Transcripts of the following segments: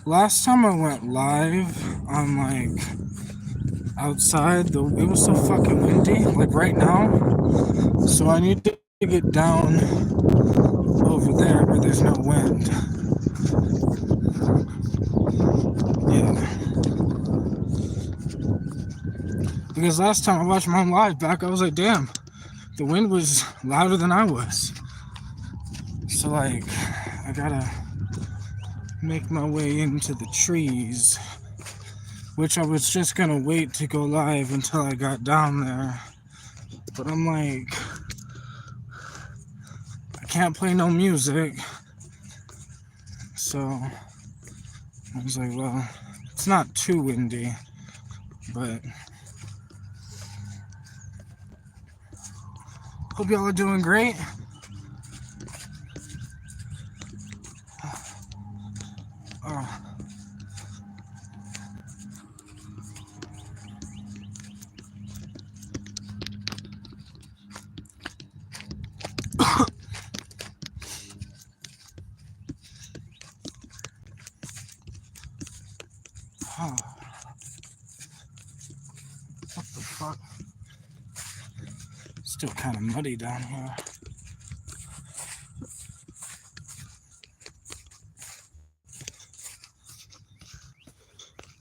Last time I went live on like outside, it was so fucking windy, like right now. So I need to get down over there where there's no wind. Yeah. Because last time I watched my live back, I was like, damn, the wind was louder than I was. So like, I gotta make my way into the trees, which I was just gonna wait to go live until I got down there. But I'm like, I can't play no music. So I was like, well, it's not too windy, but hope y'all are doing great. Oh. Oh. What the fuck? Still kind of muddy down here.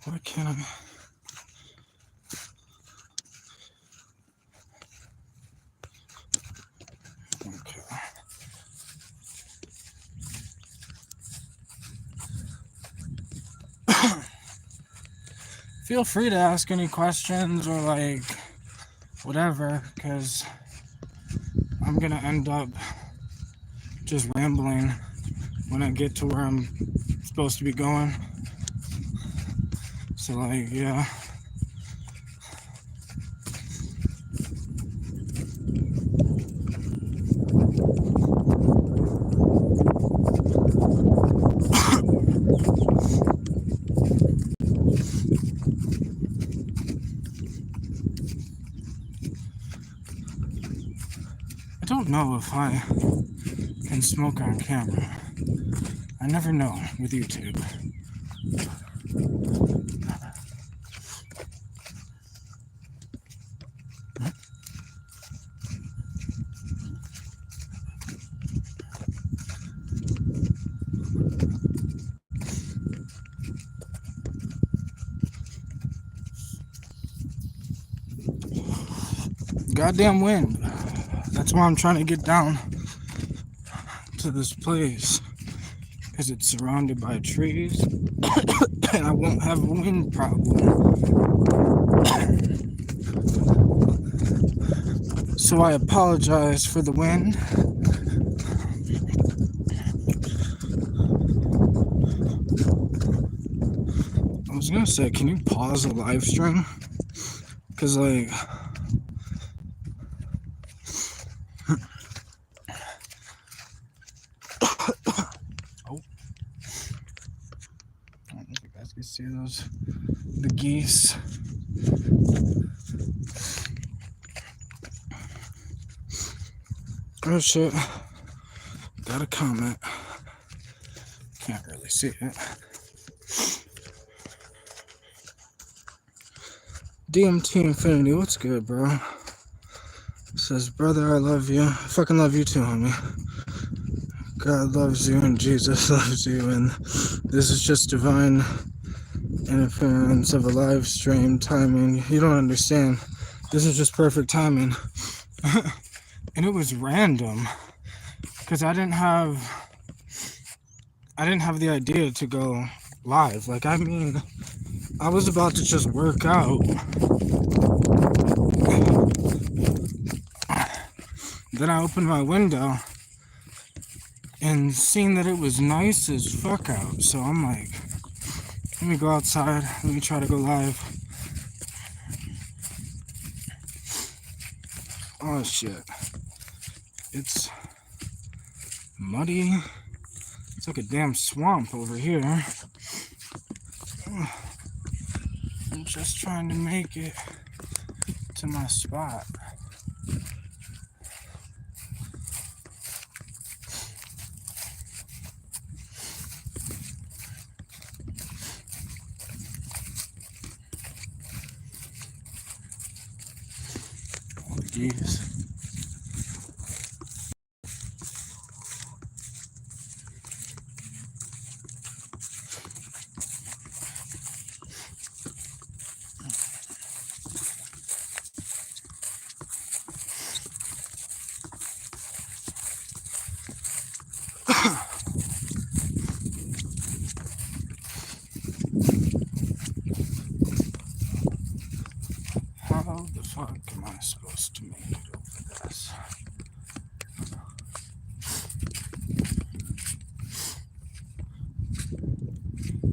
Why can't I? Okay. Feel free to ask any questions or like whatever, because I'm gonna end up just rambling when I get to where I'm supposed to be going. So like, yeah. I don't know if I can smoke on camera. I never know with YouTube. Goddamn wind. That's why I'm trying to get down to this place, because it's surrounded by trees and I won't have a wind problem. So I apologize for the wind. I was gonna say, can you pause the live stream? Because like, I don't know if you guys can see the geese. Oh shit, got a comment. Can't really see it. DMT Infinity, what's good, bro? Says, brother, I love you. I fucking love you too, homie. God loves you and Jesus loves you, and this is just divine interference of a live stream timing. You don't understand. This is just perfect timing. And it was random, because I didn't have the idea to go live. Like, I mean, I was about to just work out. Then I opened my window and seen that it was nice as fuck out. So I'm like, let me go outside. Let me try to go live. Oh shit. It's muddy. It's like a damn swamp over here. I'm just trying to make it to my spot. jeez. How the fuck am I supposed to make it over this?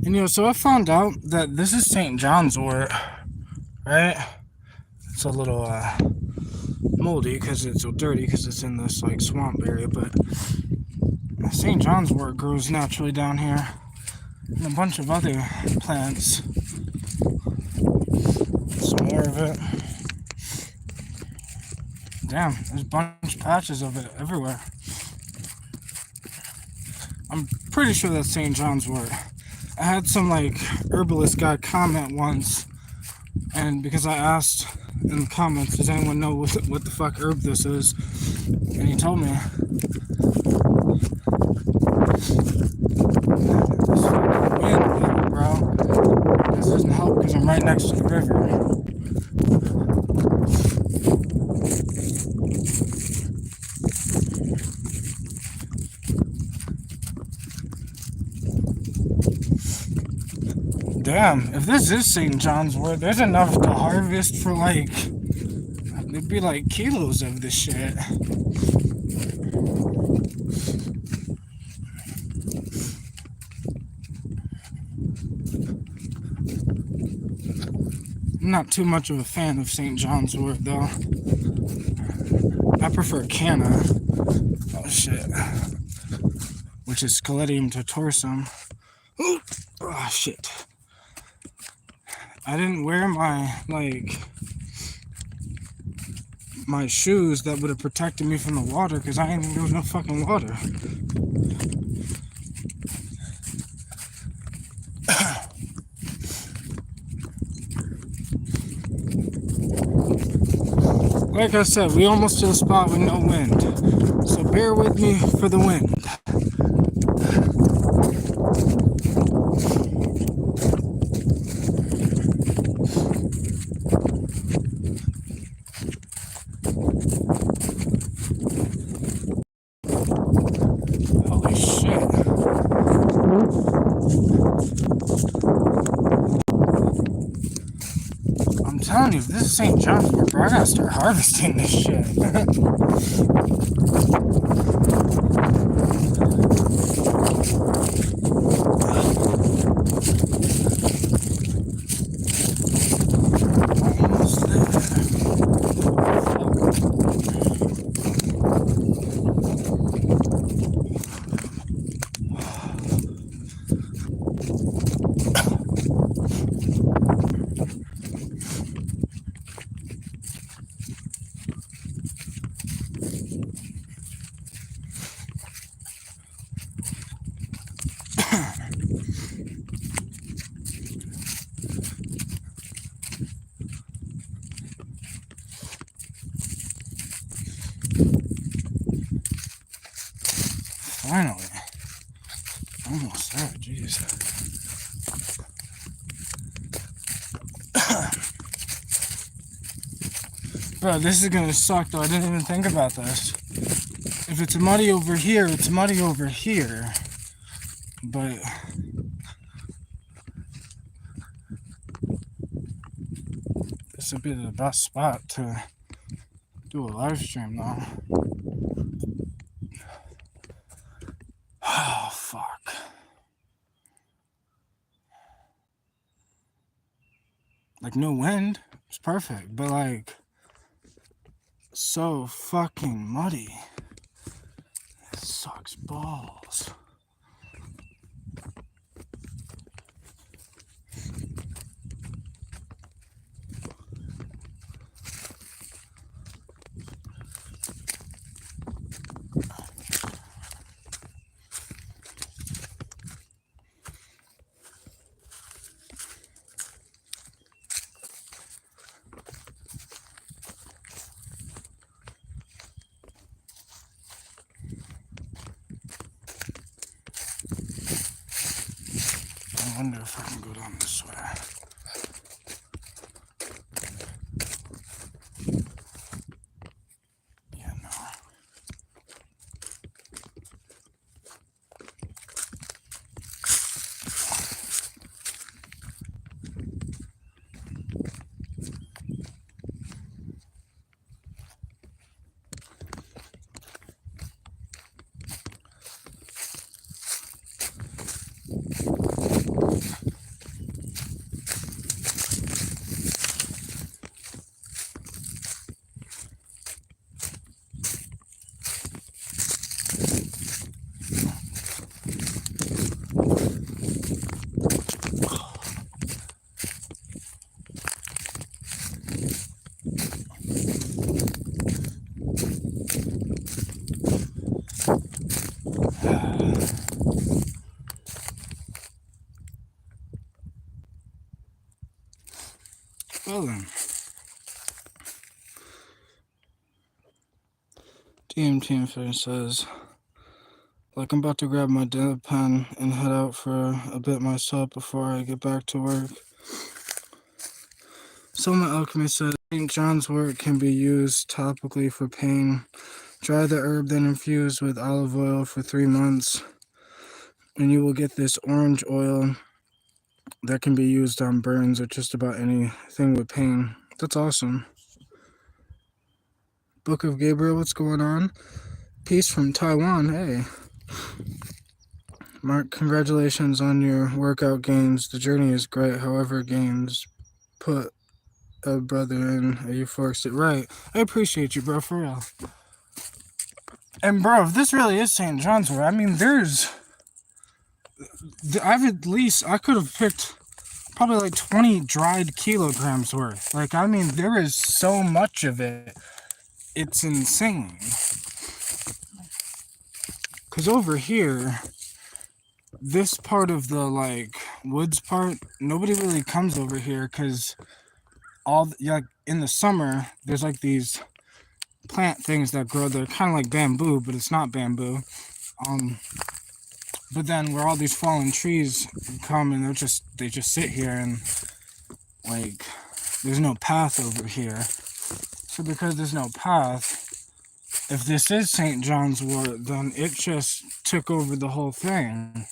And so I found out that this is St. John's wort, right? It's a little moldy because it's so dirty because it's in this like swamp area, but St. John's wort grows naturally down here, and a bunch of other plants. Some more of it. Damn, there's a bunch of patches of it everywhere. I'm pretty sure that's St. John's wort. I had some like herbalist guy comment once, and because I asked in the comments, does anyone know what the fuck herb this is? And he told me. This fucking wind, bro. This doesn't help because I'm right next to the river. Damn, if this is St. John's wort, there's enough to harvest for like, there'd be like kilos of this shit. I'm not too much of a fan of St. John's wort though. I prefer canna. Oh shit. Which is Scaledium tortorsum. Oh shit. I didn't wear my shoes that would have protected me from the water because I didn't think there was no fucking water. Like I said, we almost to a spot with no wind. So bear with me for the wind. Holy shit. I'm telling you, if this is St. John's wort, bro, I gotta start harvesting this shit. Almost there. Finally. Almost there, jeez. Bro, this is gonna suck though. I didn't even think about this. If it's muddy over here, it's muddy over here. But this would be the best spot to do a live stream though. Oh, fuck. Like, no wind. It's perfect. But, like, so fucking muddy. It sucks balls. wonder if I can go down this way. Yeah, no. Well then. DMT Infinite says, like, I'm about to grab my dip pen and head out for a bit myself before I get back to work. Soma Alchemy says, St. John's wort can be used topically for pain. Dry the herb, then infuse with olive oil for 3 months, and you will get this orange oil that can be used on burns or just about anything with pain. That's awesome. Book of Gabriel, what's going on? Peace from Taiwan, hey. Mark, congratulations on your workout gains. The journey is great. However, gains put a brother in a euphoric state. Right. I appreciate you, bro, for real. And, bro, if this really is St. John's wort, I mean, I could have picked probably like 20 dried kilograms worth. Like, I mean, there is so much of it. It's insane. Because over here, this part of the, like, woods part, nobody really comes over here because like, in the summer, there's, like, these plant things that grow. They're kind of like bamboo, but it's not bamboo. But then where all these fallen trees come and they just sit here and, like, there's no path over here. So because there's no path, if this is St. John's wort, then it just took over the whole thing.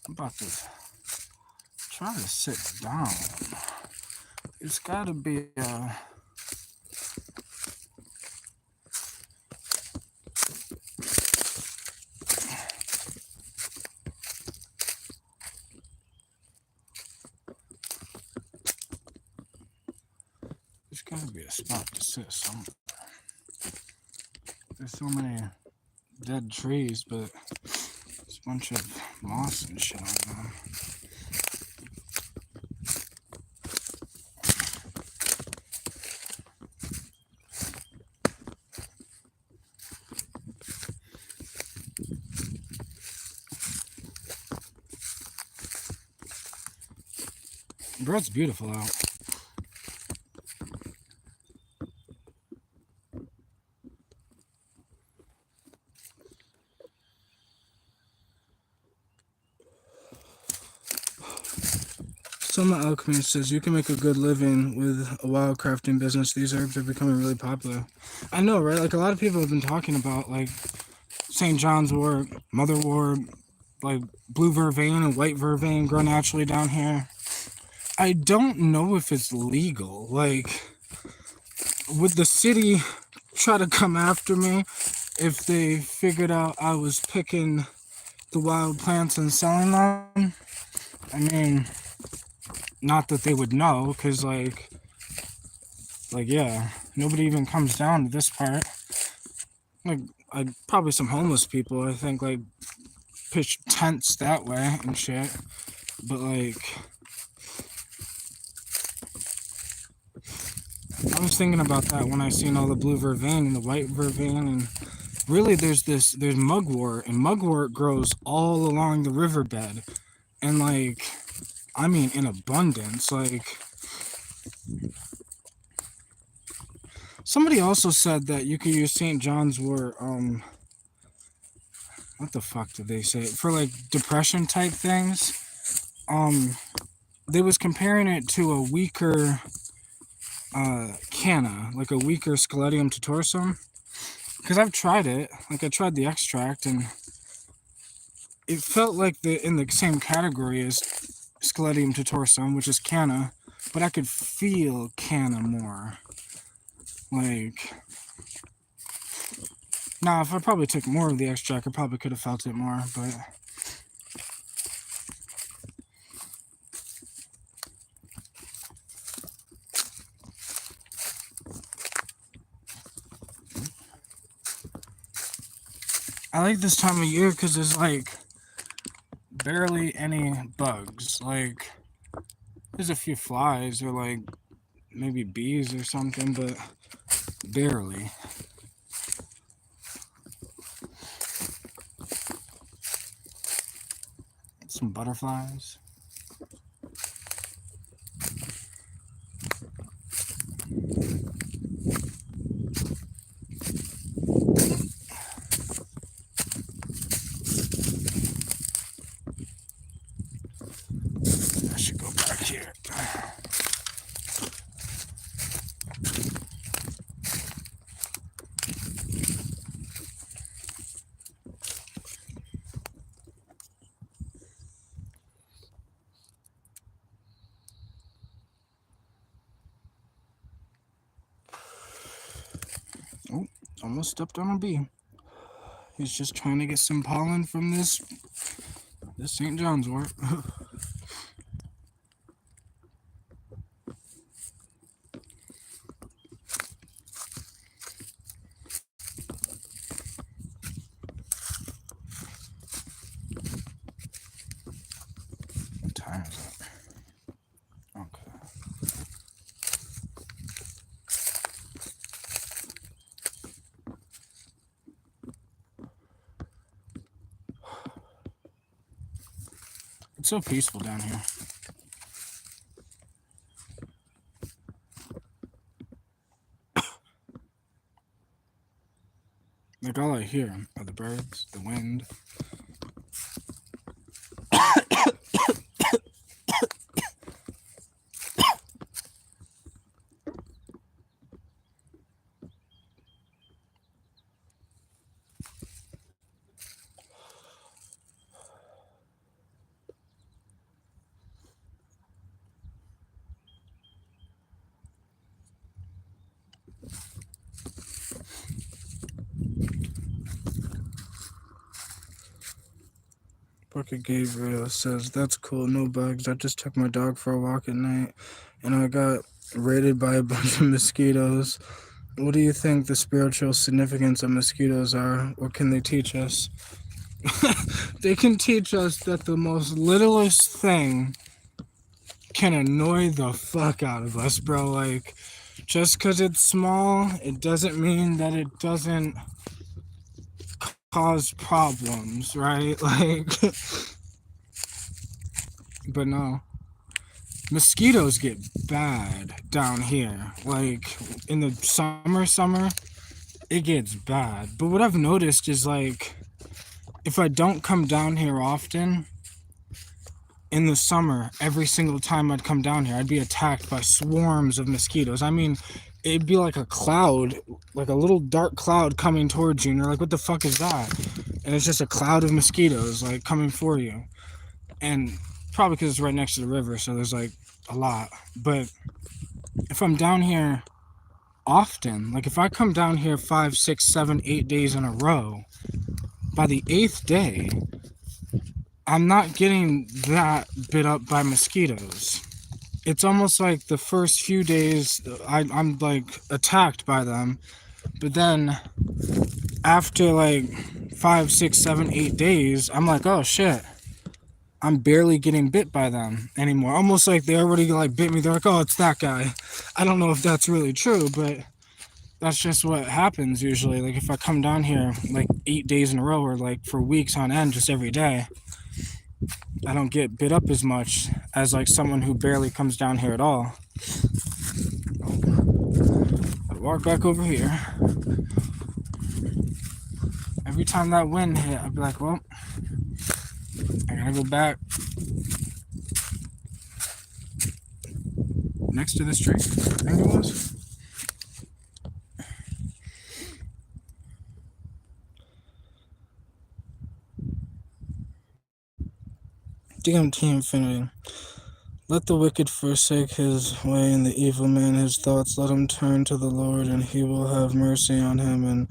I'm about to try to sit down. It's gotta be there's gotta be a spot to sit somewhere. There's so many dead trees, but there's a bunch of moss and shit on them. Bro, it's beautiful out. Soma Alchemy says, you can make a good living with a wild crafting business. These herbs are becoming really popular. I know, right? Like, a lot of people have been talking about, like, St. John's wort, motherwort, like, blue vervain and white vervain grow naturally down here. I don't know if it's legal. Like, would the city try to come after me if they figured out I was picking the wild plants and selling them? I mean, not that they would know, because, like, yeah, nobody even comes down to this part. Like, probably some homeless people, I think, like, pitch tents that way and shit. But, like, I was thinking about that when I seen all the blue vervain and the white vervain, and really there's mugwort, and mugwort grows all along the riverbed. And, like, I mean, in abundance. Like, somebody also said that you could use St. John's wort, what the fuck did they say? For like depression type things. They was comparing it to a weaker canna, like a weaker Scaledium tutorsum. Because I've tried it. Like, I tried the extract, and it felt like in the same category as Scaledium tutorsum, which is canna, but I could feel canna more. Like, now, if I probably took more of the extract, I probably could have felt it more, but I like this time of year because there's like barely any bugs. Like, there's a few flies or like maybe bees or something, but barely. Some butterflies. I should go back here. Oh, almost stepped on a bee. He's just trying to get some pollen from this St. John's wort. What time is it? Okay. It's so peaceful down here. Like, all I hear are the birds, the wind. Bucket Gabriel says, that's cool, no bugs. I just took my dog for a walk at night and I got raided by a bunch of mosquitoes. What do you think the spiritual significance of mosquitoes are? What can they teach us? They can teach us that the most littlest thing can annoy the fuck out of us, bro. Like, just because it's small, it doesn't mean that it doesn't cause problems, right? Like, but no. Mosquitoes get bad down here. Like, in the summer, it gets bad. But what I've noticed is, like, if I don't come down here often, in the summer, every single time I'd come down here, I'd be attacked by swarms of mosquitoes. I mean, it'd be like a cloud, like a little dark cloud coming towards you, and you're like, what the fuck is that? And it's just a cloud of mosquitoes, like, coming for you. And probably because it's right next to the river, so there's, like, a lot. But if I'm down here often, like, if I come down here 5, 6, 7, 8 days in a row, by the 8th day, I'm not getting that bit up by mosquitoes. It's almost like the first few days I'm like attacked by them, but then after like 5, 6, 7, 8 days, I'm like, oh shit, I'm barely getting bit by them anymore. Almost like they already like bit me. They're like, oh, it's that guy. I don't know if that's really true, but that's just what happens usually. Like, if I come down here like 8 days in a row or like for weeks on end, just every day, I don't get bit up as much as like someone who barely comes down here at all. I'd walk back over here. Every time that wind hit, I'd be like, well, I gotta go back next to this tree. I think it was. DMT Infinity. Let the wicked forsake his way, and the evil man his thoughts. Let him turn to the Lord, and he will have mercy on him, and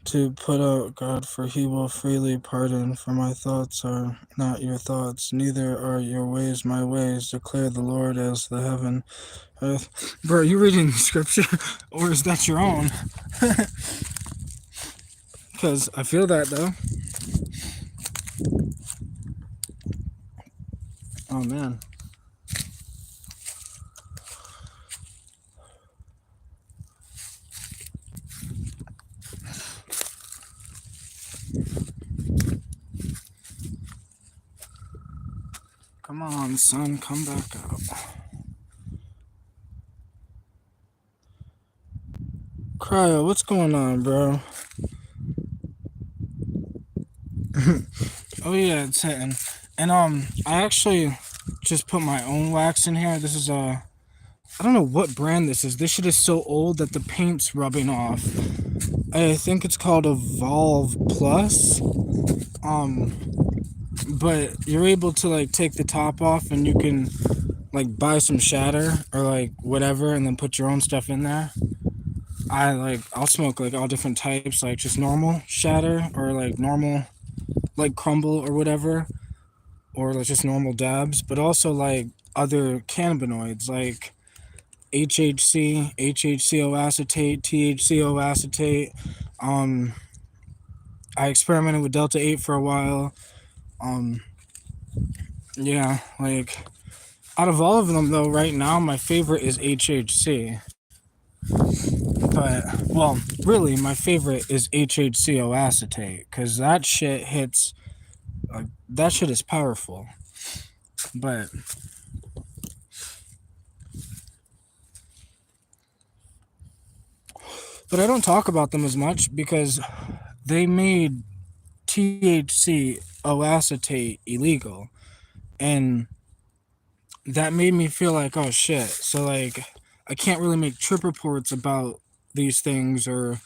to put out God, for he will freely pardon. For my thoughts are not your thoughts, neither are your ways my ways, declare the Lord as the heaven. Bro, are you reading scripture, or is that your own? Because I feel that, though. Oh, man. Come on, son, come back out. Cryo, what's going on, bro? Oh yeah, it's hitting. And I actually just put my own wax in here. This is I don't know what brand this is. This shit is so old that the paint's rubbing off. I think it's called Evolve Plus. But you're able to like take the top off, and you can like buy some shatter or like whatever, and then put your own stuff in there. I'll smoke like all different types, like just normal shatter or like normal like crumble or whatever, or like just normal dabs, but also like other cannabinoids like HHC, HHCO acetate, THCO acetate. I experimented with Delta 8 for a while. Yeah, like out of all of them though, right now my favorite is HHC. But, well, really, my favorite is HHCO acetate, because that shit hits, that shit is powerful. But I don't talk about them as much because they made THCO acetate illegal. And that made me feel like, oh shit. So, like, I can't really make trip reports about these things or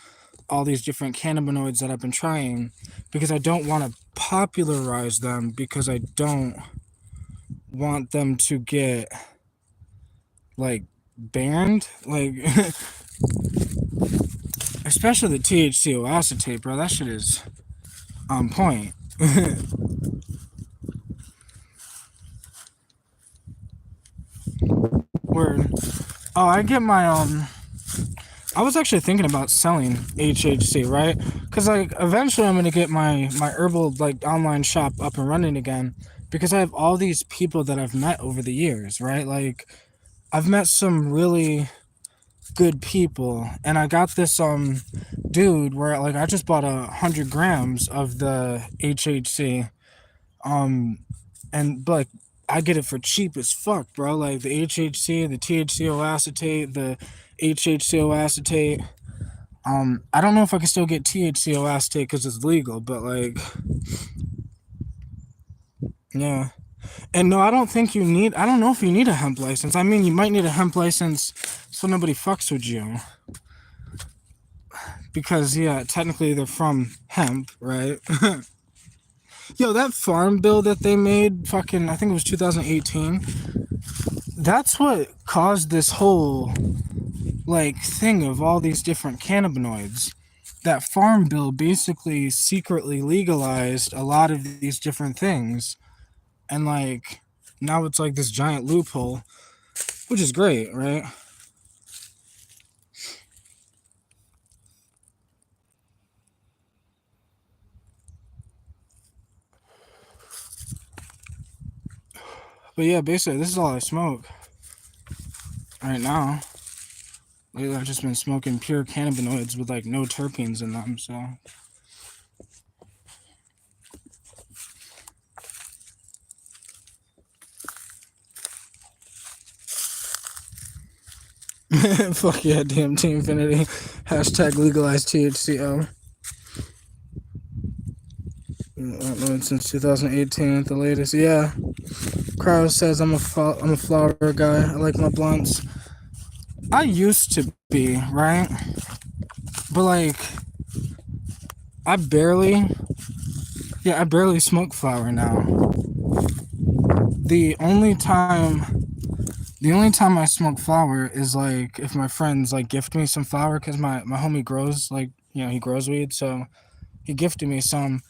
all these different cannabinoids that I've been trying because I don't want to popularize them, because I don't want them to get like banned, like especially the THCO acetate, bro. That shit is on point. Word. Oh, I get my I was actually thinking about selling HHC, right? Because like eventually I'm gonna get my herbal like online shop up and running again, because I have all these people that I've met over the years, right? Like I've met some really good people, and I got this dude where like I just bought 100 grams of the HHC, and like I get it for cheap as fuck, bro. Like the HHC, the THCO acetate, the HHCO acetate. I don't know if I can still get THCO acetate because it's legal, but like, yeah. And no, I don't think you need, I don't know if you need a hemp license. I mean, you might need a hemp license so nobody fucks with you. Because, yeah, technically they're from hemp, right? Yo, that farm bill that they made, fucking, I think it was 2018, that's what caused this whole, like, thing of all these different cannabinoids. That farm bill basically secretly legalized a lot of these different things. And, like, now it's like this giant loophole, which is great, right? But yeah, basically, this is all I smoke right now. Lately, I've just been smoking pure cannabinoids with like no terpenes in them, so. Fuck yeah, DMT Infinity. Hashtag legalize THCO. Since 2018 at the latest. Yeah. Cryo says I'm a flower guy. I like my blunts. I used to be, right? But like, I barely smoke flower now. The only time I smoke flower is like if my friends like gift me some flower, because my homie grows, like, you know, he grows weed, so he gifted me some,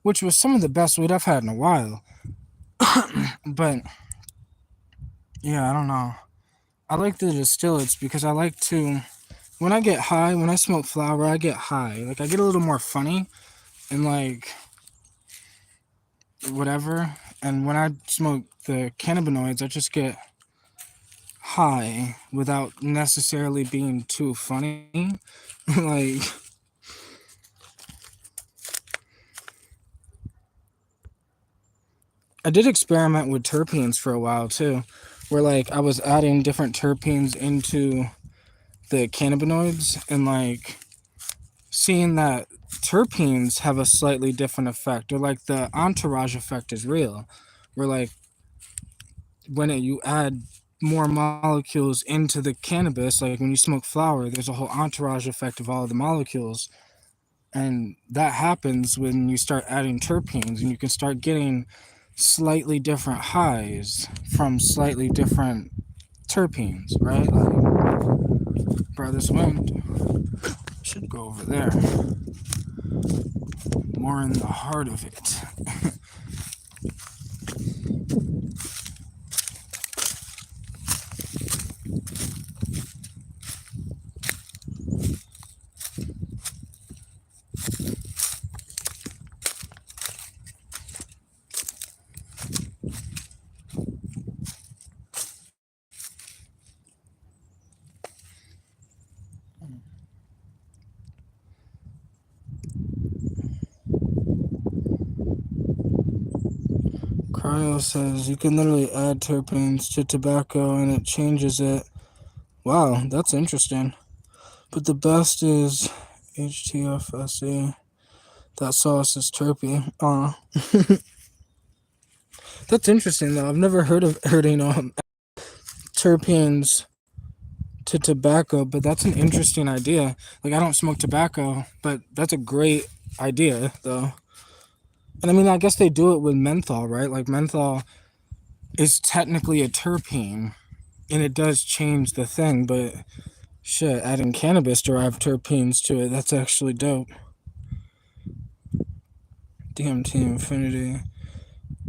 which was some of the best weed I've had in a while. But yeah, I don't know. I like the distillates because I like to, when I get high, when I smoke flower, I get high. Like, I get a little more funny and like whatever. And when I smoke the cannabinoids, I just get high without necessarily being too funny. Like, I did experiment with terpenes for a while too, where like I was adding different terpenes into the cannabinoids and like seeing that terpenes have a slightly different effect, or like the entourage effect is real, where like when you add more molecules into the cannabis, like when you smoke flower, there's a whole entourage effect of all the molecules. And that happens when you start adding terpenes, and you can start getting slightly different highs from slightly different terpenes, right? Like, bro, this wind should go over there. More in the heart of it. Cryo says you can literally add terpenes to tobacco and it changes it. Wow, that's interesting. But the best is HTFSE. That sauce is terpy. That's interesting though. I've never heard of terpenes to tobacco, but that's an interesting idea. Like, I don't smoke tobacco, but that's a great idea though. And I mean, I guess they do it with menthol, right? Like, menthol is technically a terpene and it does change the thing, but shit, adding cannabis derived terpenes to it, that's actually dope. DMT Infinity.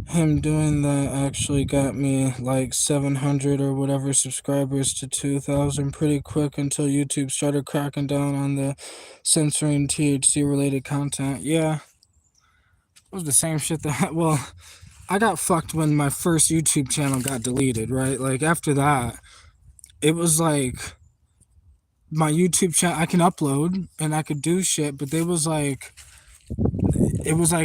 Him doing that actually got me like 700 or whatever subscribers to 2,000 pretty quick until YouTube started cracking down on the censoring THC related content. Yeah, it was the same shit that, well, I got fucked when my first YouTube channel got deleted, right? Like, after that, it was like my YouTube channel, I can upload and I could do shit, but it was like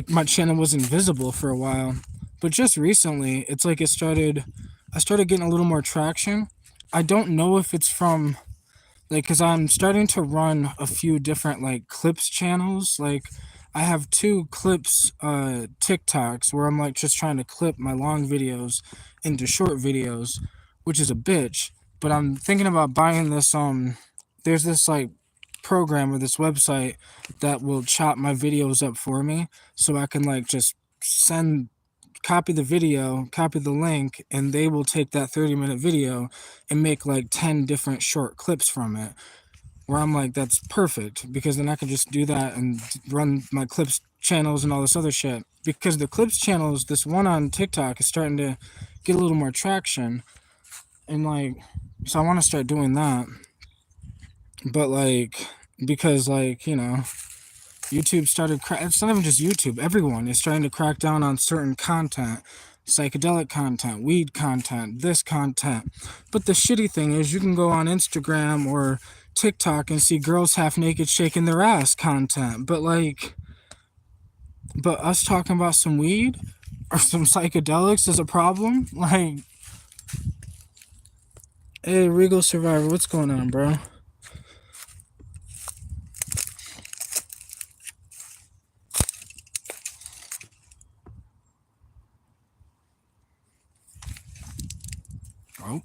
my channel was invisible for a while. But just recently, it's like I started getting a little more traction. I don't know if it's from, like, because I'm starting to run a few different, like, clips channels. Like, I have 2 clips TikToks where I'm, like, just trying to clip my long videos into short videos, which is a bitch. But I'm thinking about buying this, there's this, like, program or this website that will chop my videos up for me, so I can, like, just copy the video, copy the link, and they will take that 30-minute video and make like 10 different short clips from it, where I'm like, that's perfect, because then I can just do that and run my clips channels and all this other shit. Because the clips channels, this one on TikTok is starting to get a little more traction, and like, so I want to start doing that. But like, because like, you know, YouTube started, it's not even just YouTube, everyone is trying to crack down on certain content, psychedelic content, weed content, this content. But the shitty thing is, you can go on Instagram or TikTok and see girls half naked shaking their ass content. But like, but us talking about some weed or some psychedelics is a problem? Like, Hey, Regal Survivor, what's going on, bro? Oh.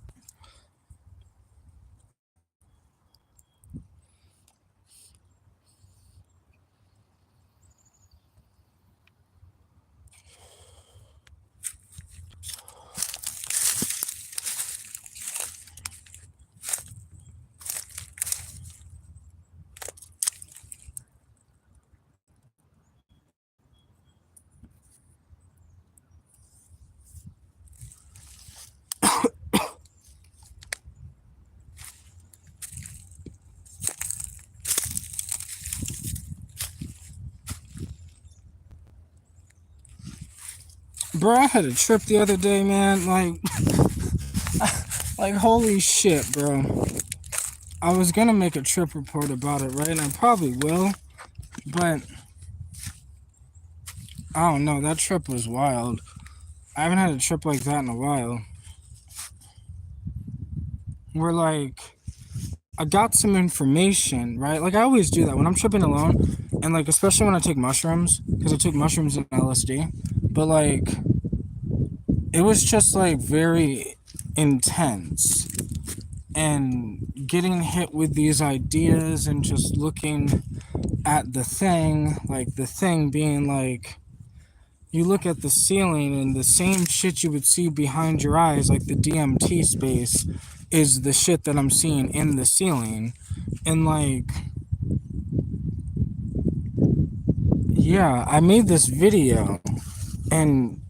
Bro, I had a trip the other day, man. Like holy shit, bro. I was gonna make a trip report about it, right? And I probably will, but I don't know. That trip was wild. I haven't had a trip like that in a while. Where like I got some information, right? Like I always do that when I'm tripping alone, and like especially when I take mushrooms, because I took mushrooms and LSD. But like it was just like very intense, and getting hit with these ideas and just looking at the thing, like the thing being like, you look at the ceiling and the same shit you would see behind your eyes, like the DMT space, is the shit that I'm seeing in the ceiling. And like, yeah, I made this video, and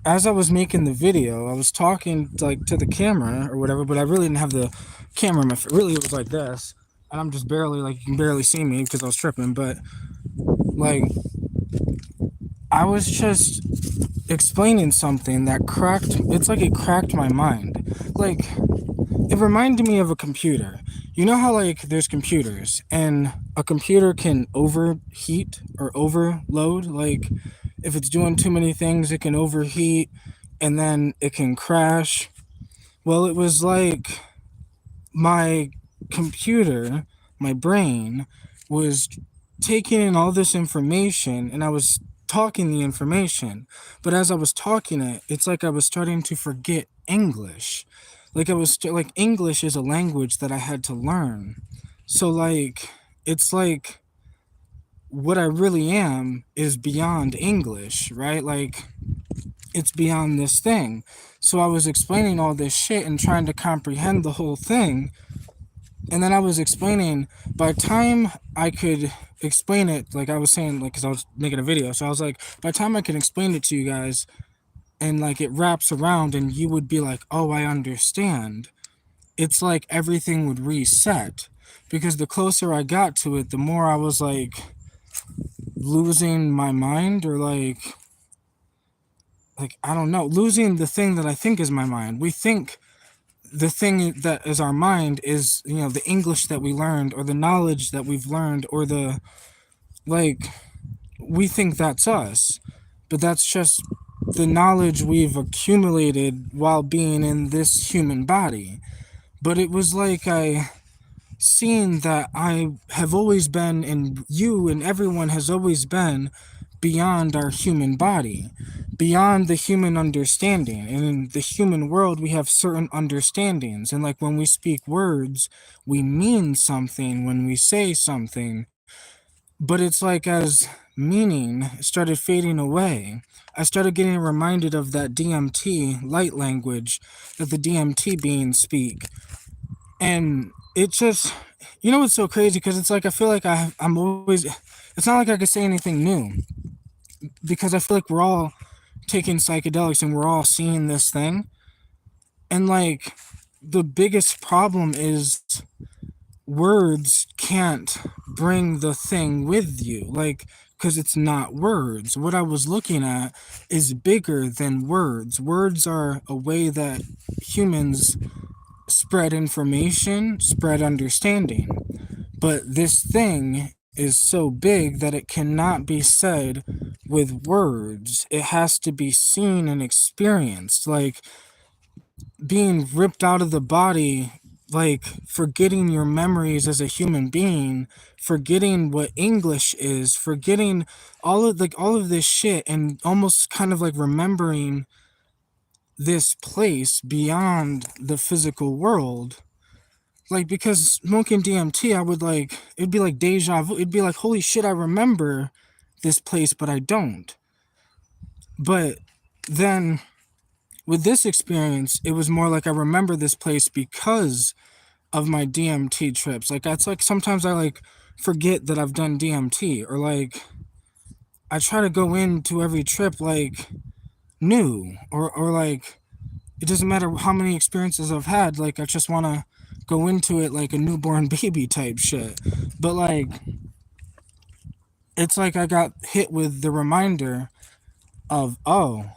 as I was making the video, I was talking like to the camera or whatever, but I really didn't have the camera in my really it was like this, and I'm just barely, like, you can barely see me because I was tripping, but like I was just explaining something that cracked, it's like it cracked my mind. Like it reminded me of a computer. You know how like there's computers and a computer can overheat or overload, like if it's doing too many things it can overheat and then it can crash. Well, it was like my computer, my brain, was taking in all this information and I was talking the information. But as I was talking it, it's like I was starting to forget English. Like like English is a language that I had to learn. So like it's like what I really am is beyond English, right? Like it's beyond this thing. So I was explaining all this shit and trying to comprehend the whole thing, and then I was explaining, by the time I could explain it, like I was saying, like, because I was making a video, so I was like, by the time I can explain it to you guys, and like it wraps around, and you would be like, oh, I understand. It's like everything would reset, because the closer I got to it, the more I was like losing my mind, or like I don't know, losing the thing that I think is my mind. We think the thing that is our mind is, you know, the English that we learned or the knowledge that we've learned or the, like, we think that's us, but that's just the knowledge we've accumulated while being in this human body. But it was like I seen that I have always been, and you and everyone has always been, beyond our human body, beyond the human understanding. And in the human world, we have certain understandings. And like when we speak words, we mean something when we say something. But it's like as meaning started fading away, I started getting reminded of that DMT light language that the DMT beings speak. And it just, you know, it's so crazy because it's like I feel like I'm always, it's not like I could say anything new, because I feel like we're all taking psychedelics and we're all seeing this thing. And like the biggest problem is words can't bring the thing with you, like, because it's not words. What I was looking at is bigger than words. Words are a way that humans spread information, spread understanding. But this thing is so big that it cannot be said with words. It has to be seen and experienced. Like being ripped out of the body like forgetting your memories as a human being, forgetting what English is, forgetting all of this shit, and almost kind of like remembering this place beyond the physical world. Like, because smoking DMT, I would like, it'd be like deja vu. It'd be like, holy shit, I remember this place, but I don't. But then with this experience, it was more like I remember this place because of my DMT trips. Like, that's like sometimes I like forget that I've done DMT, or like I try to go into every trip like new, or like it doesn't matter how many experiences I've had, like I just want to go into it like a newborn baby type shit. But like it's like I got hit with the reminder of, oh,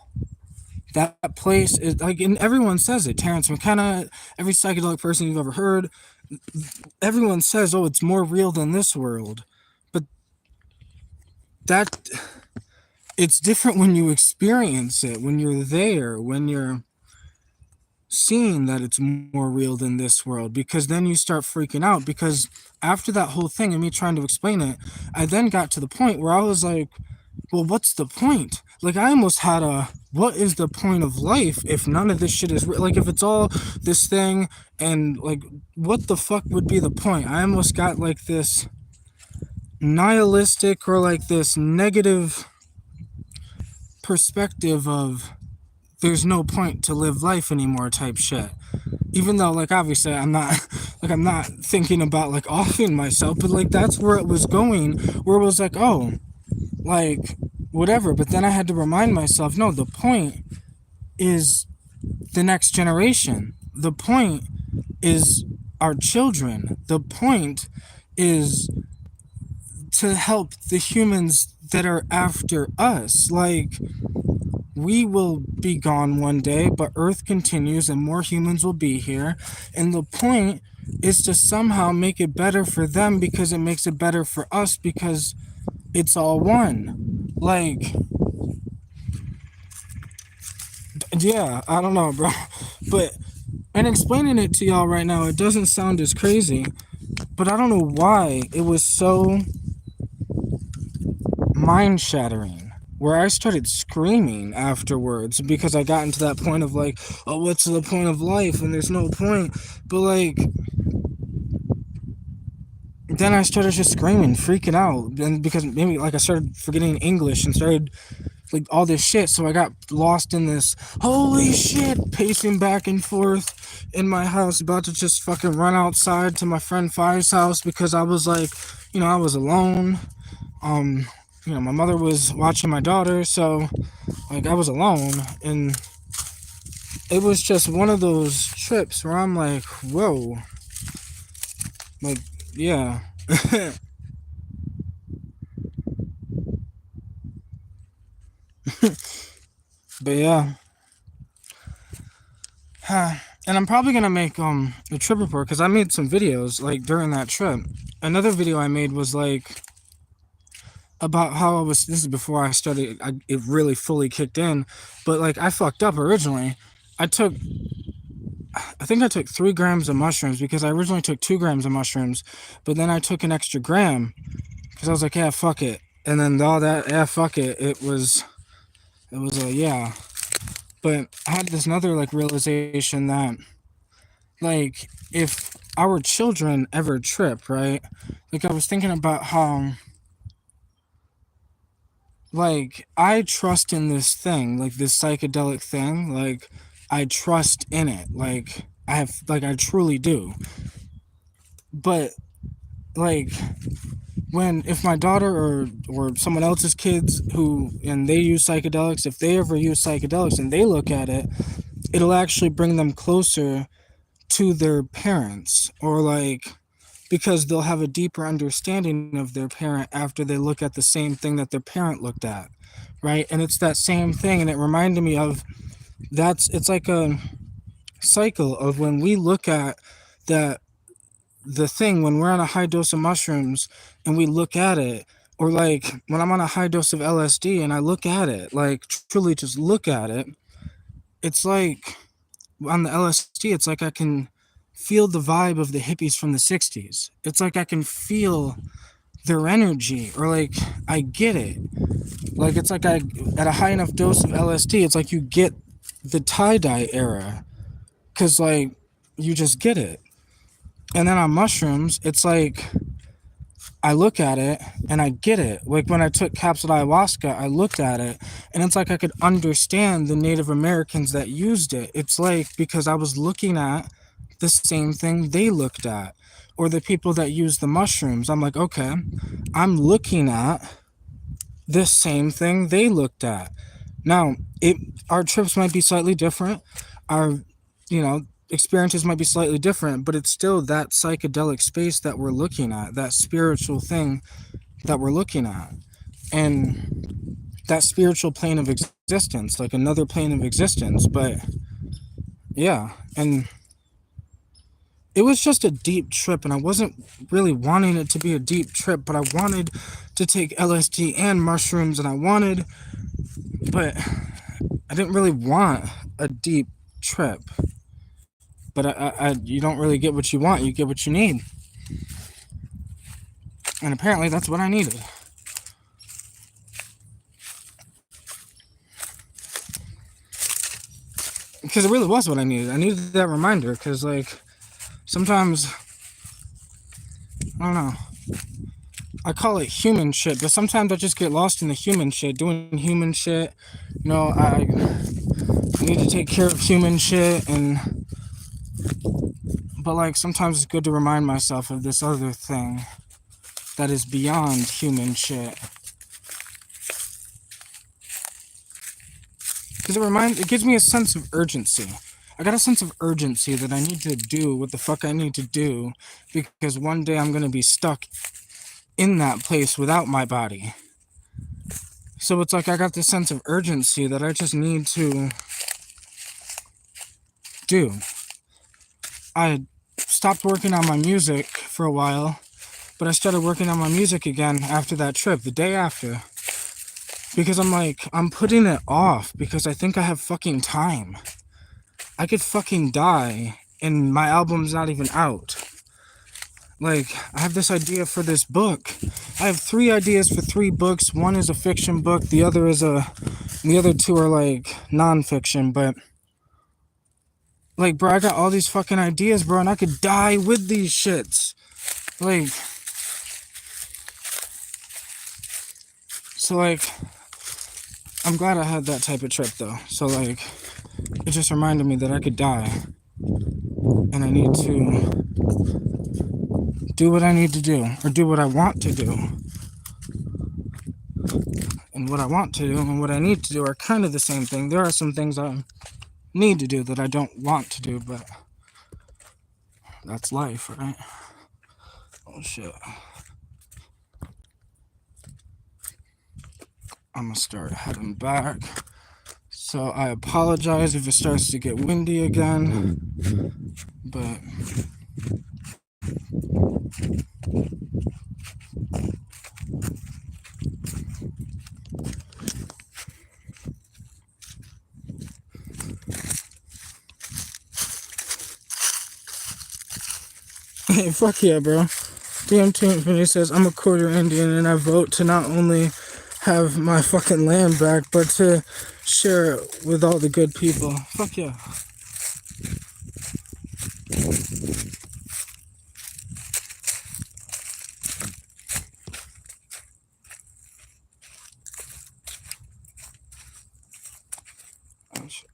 that place is like, and everyone says it. Terrence McKenna, every psychedelic person you've ever heard, everyone says, oh, it's more real than this world. But that, it's different when you experience it, when you're there, when you're seeing that it's more real than this world, because then you start freaking out. Because after that whole thing and me trying to explain it, I then got to the point where I was like, well, what's the point? Like, I almost had a, what is the point of life if none of this shit is real? Like, if it's all this thing, and like, what the fuck would be the point? I almost got like this nihilistic, or like this negative perspective of there's no point to live life anymore type shit. Even though, like, obviously I'm not like, I'm not thinking about like offing myself, but like that's where it was going, where it was like, oh, like whatever. But then I had to remind myself, no, the point is the next generation. The point is our children. The point is to help the humans that are after us. Like, we will be gone one day, but Earth continues and more humans will be here. And the point is to somehow make it better for them, because it makes it better for us, because it's all one. Like, yeah, I don't know, bro. But, and explaining it to y'all right now, it doesn't sound as crazy, but I don't know why it was so mind shattering, where I started screaming afterwards, because I got into that point of like, oh, what's the point of life when there's no point? But like, then I started just screaming, freaking out, and because maybe like I started forgetting English and started like all this shit, so I got lost in this holy shit, pacing back and forth in my house, about to just fucking run outside to my friend Fi's house, because I was like, you know, I was alone. You know, my mother was watching my daughter, so like I was alone, and it was just one of those trips where I'm like, whoa, like, yeah. But yeah. And I'm probably gonna make a trip report, because I made some videos like during that trip. Another video I made was like about how I was, this is before I started, it really fully kicked in, but like I fucked up originally. I think I took 3 grams of mushrooms, because I originally took 2 grams of mushrooms, but then I took an extra gram because I was like, yeah, fuck it. And then all that, yeah, fuck it. It was a, yeah. But I had this another like realization that, like, if our children ever trip, right? Like, I was thinking about how, like, I trust in this thing, like this psychedelic thing, like I trust in it, like I truly do. But like, when, if my daughter or someone else's kids who, and they use psychedelics, if they ever use psychedelics and they look at it, it'll actually bring them closer to their parents, or like, because they'll have a deeper understanding of their parent after they look at the same thing that their parent looked at, right? And it's that same thing, and it reminded me of, it's like a cycle of when we look at that, the thing, when we're on a high dose of mushrooms and we look at it, or like when I'm on a high dose of LSD and I look at it, like truly just look at it, it's like on the LSD, it's like I can feel the vibe of the hippies from the 60s. It's like I can feel their energy, or like I get it. Like it's like I, at a high enough dose of LSD, it's like you get the tie-dye era, because like you just get it. And then on mushrooms, it's like I look at it and I get it. Like when I took capsule ayahuasca, I looked at it and it's like I could understand the Native Americans that used it. It's like because I was looking at the same thing they looked at, or the people that use the mushrooms. I'm like, okay, I'm looking at this same thing they looked at. Now, our trips might be slightly different. Our, experiences might be slightly different, but it's still that psychedelic space that we're looking at, that spiritual thing that we're looking at. And that spiritual plane of existence, like another plane of existence. But yeah, and it was just a deep trip, and I wasn't really wanting it to be a deep trip, but I wanted to take LSD and mushrooms, and but I didn't really want a deep trip. But you don't really get what you want, you get what you need. And apparently that's what I needed. Because it really was what I needed. I needed that reminder, because, like, sometimes, I don't know, I call it human shit, but sometimes I just get lost in the human shit, doing human shit. I need to take care of human shit, but, like, sometimes it's good to remind myself of this other thing that is beyond human shit. Because it gives me a sense of urgency. I got a sense of urgency that I need to do what the fuck I need to do, because one day I'm going to be stuck in that place without my body. So it's like I got this sense of urgency that I just need to do. I stopped working on my music for a while, but I started working on my music again after that trip, the day after. Because I'm putting it off because I think I have fucking time. I could fucking die and my album's not even out. Like, I have this idea for this book. I have 3 ideas for 3 books. One is a fiction book. The other 2 are like non-fiction, but like, bro, I got all these fucking ideas, bro, and I could die with these shits. Like, so like, I'm glad I had that type of trip though. So like, it just reminded me that I could die, and I need to do what I need to do, or do what I want to do. And what I want to do and what I need to do are kind of the same thing. There are some things I need to do that I don't want to do, but that's life, right? Oh shit. I'm gonna start heading back. So I apologize if it starts to get windy again, but hey, fuck yeah, bro. DMT Infinity says, I'm a quarter Indian and I vote to not only have my fucking land back, but to share it with all the good people. Fuck yeah. Oh, shit.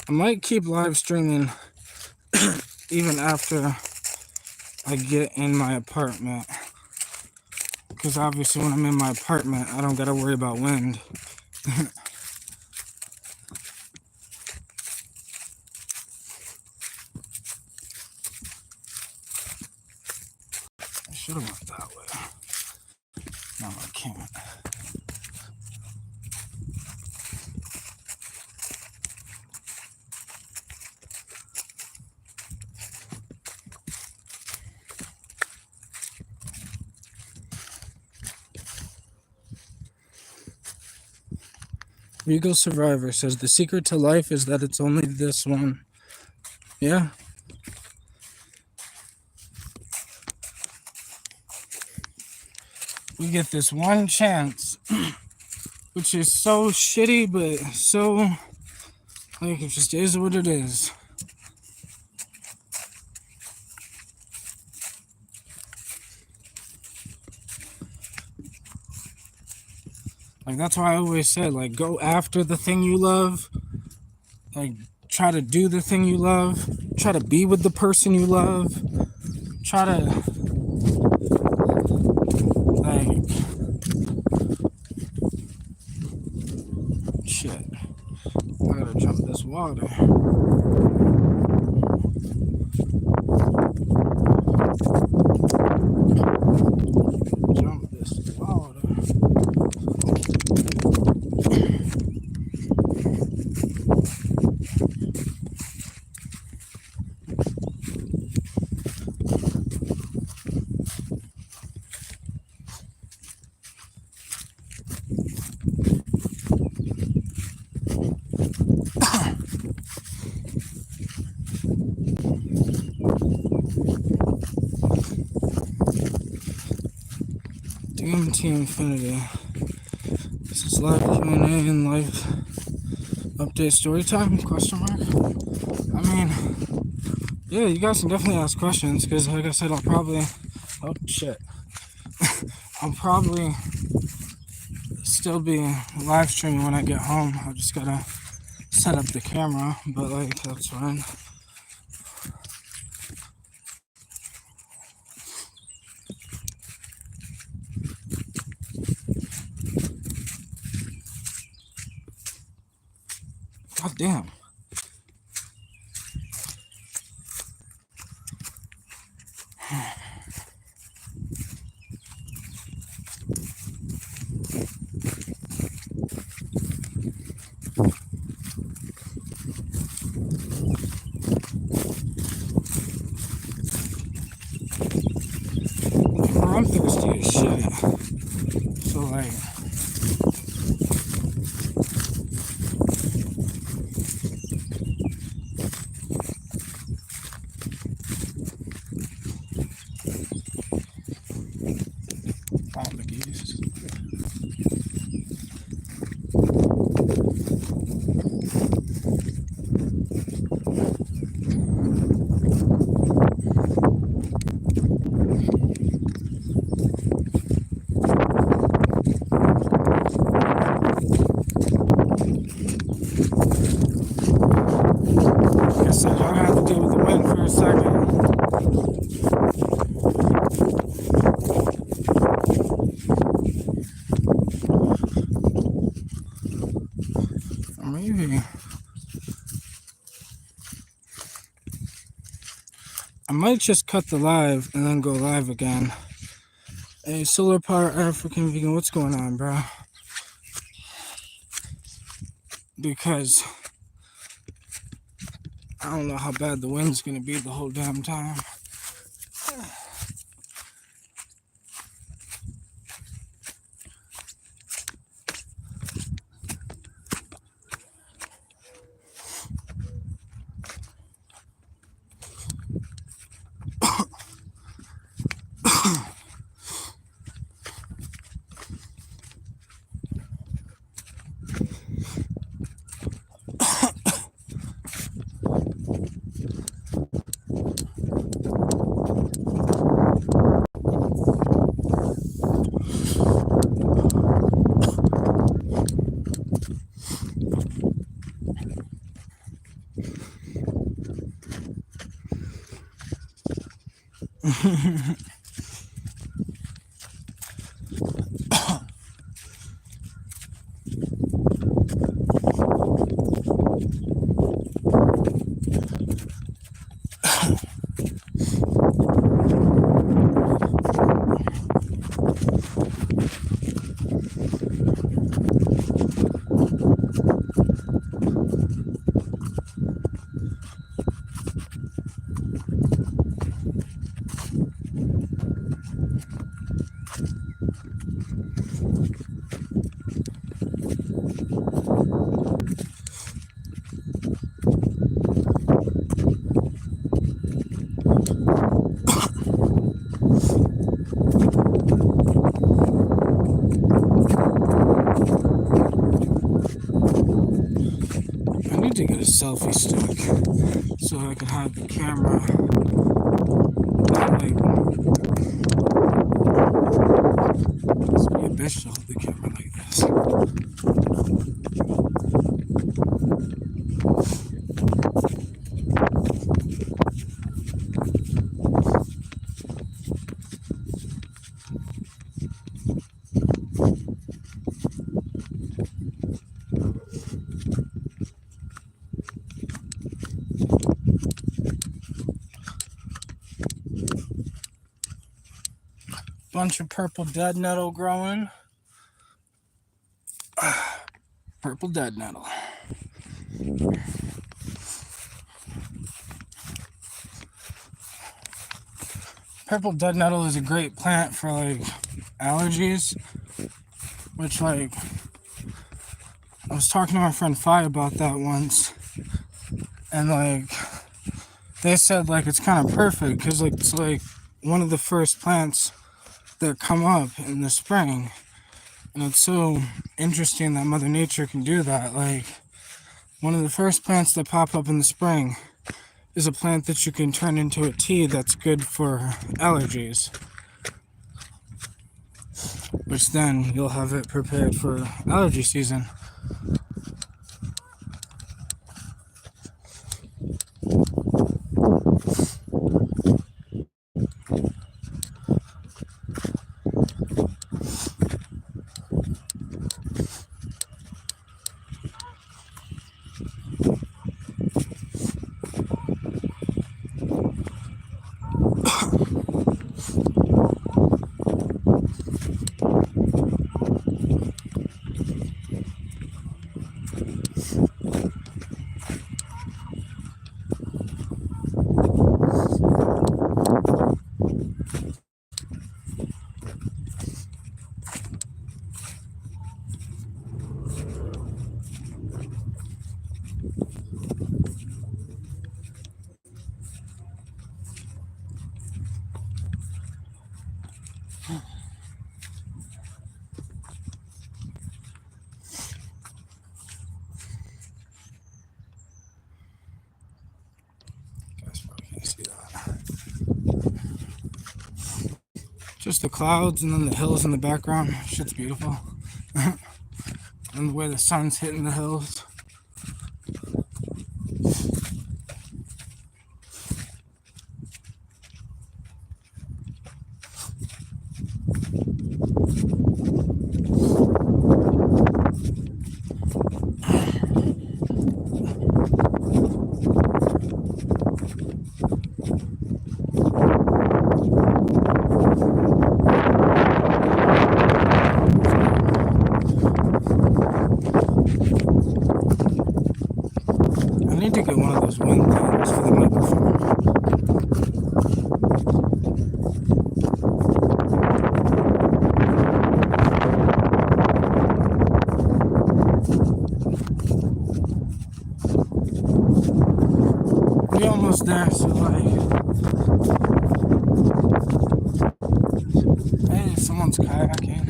I might keep live streaming even after I get in my apartment, because obviously when I'm in my apartment I don't gotta worry about wind. should have went that way. No, I can't. Regal Survivor says the secret to life is that it's only this one. Yeah. We get this one chance, which is so shitty, but so, like, it just is what it is. Like, that's why I always said, like, go after the thing you love. Like, try to do the thing you love. Try to be with the person you love. Try to, like, shit. I gotta jump this water. Jump this water. DMT Infinity. This is live Q&A and live update story time? Question mark. I mean, yeah, you guys can definitely ask questions because, like I said, I'll probably. Oh shit. I'll probably still be live streaming when I get home. I just gotta set up the camera, but like that's fine. God damn. I'm thirsty as shit. So like. So y'all have to deal with the wind for a second. Or maybe I might just cut the live and then go live again. Hey, Solar Power African Vegan, what's going on, bro? Because I don't know how bad the wind's gonna be the whole damn time. selfie stick so I could have the camera like it's be a bitch to hold the camera like this. Bunch of purple dead nettle growing. Purple dead nettle. Purple dead nettle is a great plant for like allergies, which like I was talking to my friend Fi about that once, and like they said like it's kind of perfect because like it's like one of the first plants that come up in the spring, and it's so interesting that Mother Nature can do that. Like one of the first plants that pop up in the spring is a plant that you can turn into a tea that's good for allergies, which then you'll have it prepared for allergy season. Just the clouds and then the hills in the background. Shit's beautiful. And the way the sun's hitting the hills. I need to get one of those wind things for the microphone. We're almost there, so like, hey, someone's kayaking.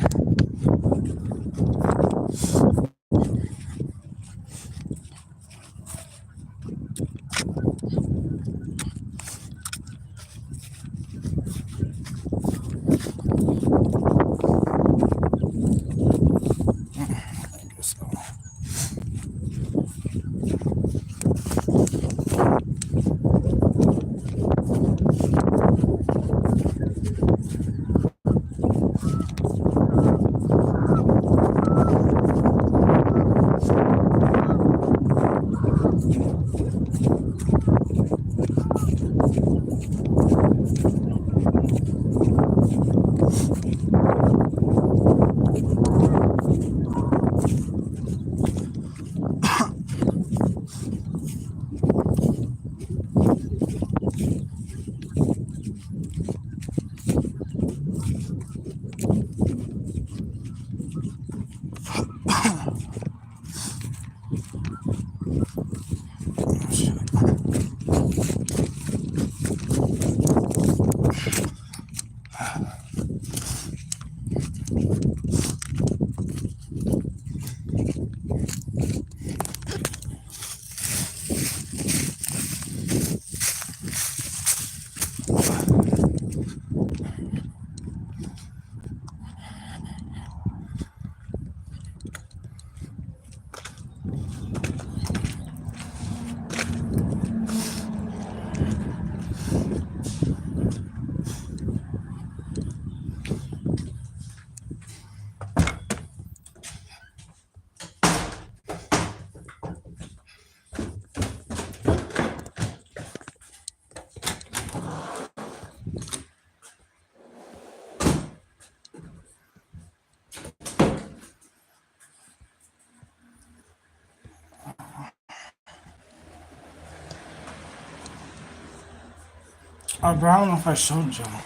Oh, bro, I don't know if I showed y'all.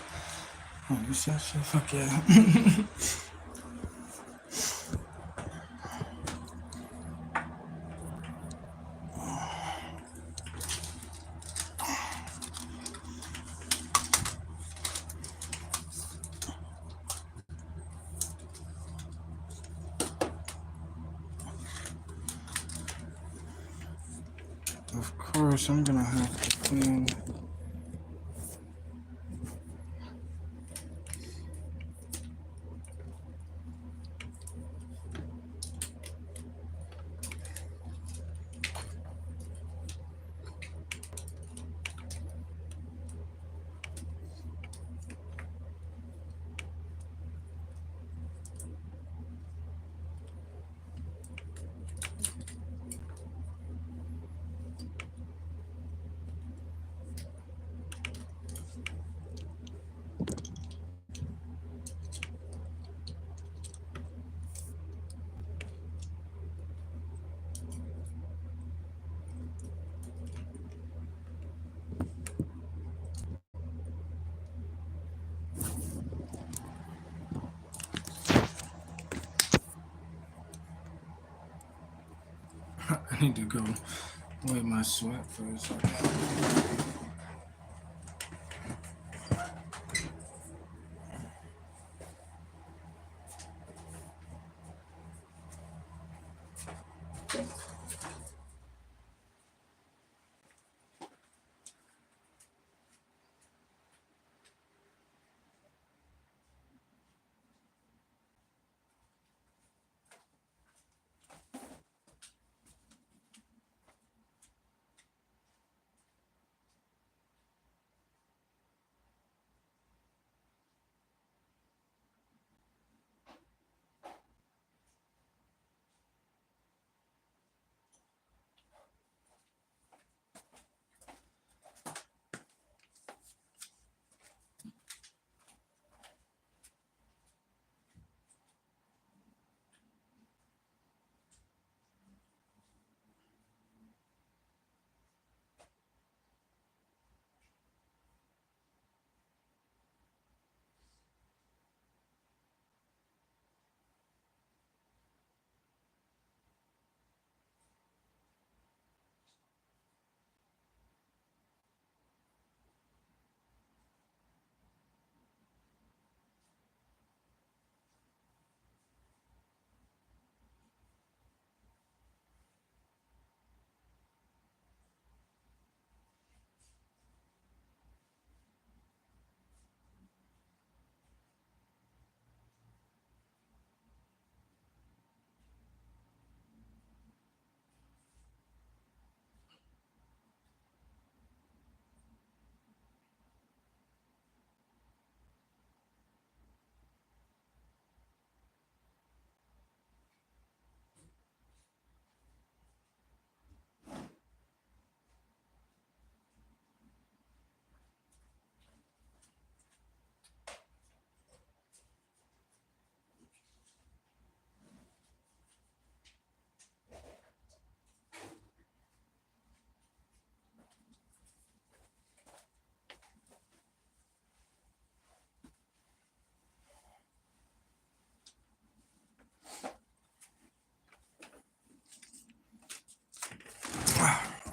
Oh, you said shit? Fuck yeah. Of course, I'm gonna have to clean. I need to go wipe my sweat for a second.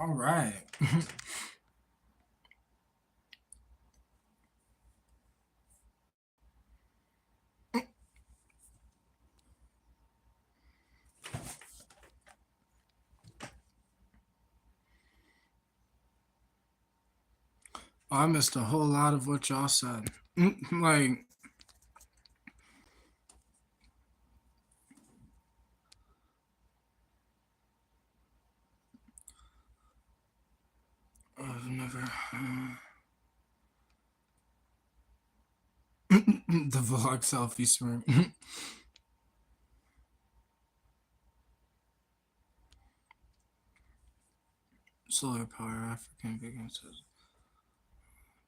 All right. I missed a whole lot of what y'all said. Like, I've never. The vlog selfie smirk. Solar power, African vegan says.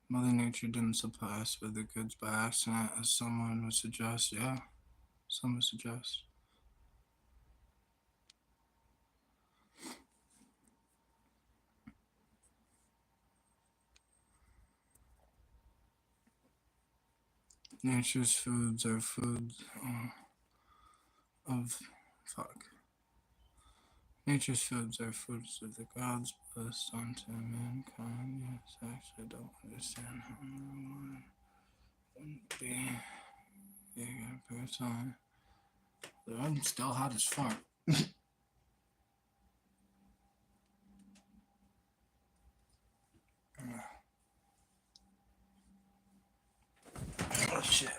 Mother Nature didn't supply us with the goods by accident, as someone would suggest. Yeah, some would suggest. Nature's foods are foods of fuck. Nature's foods are foods of the gods blessed unto mankind. Yes, actually, I don't understand how one wouldn't be a person. I'm still hot as fuck. Oh shit.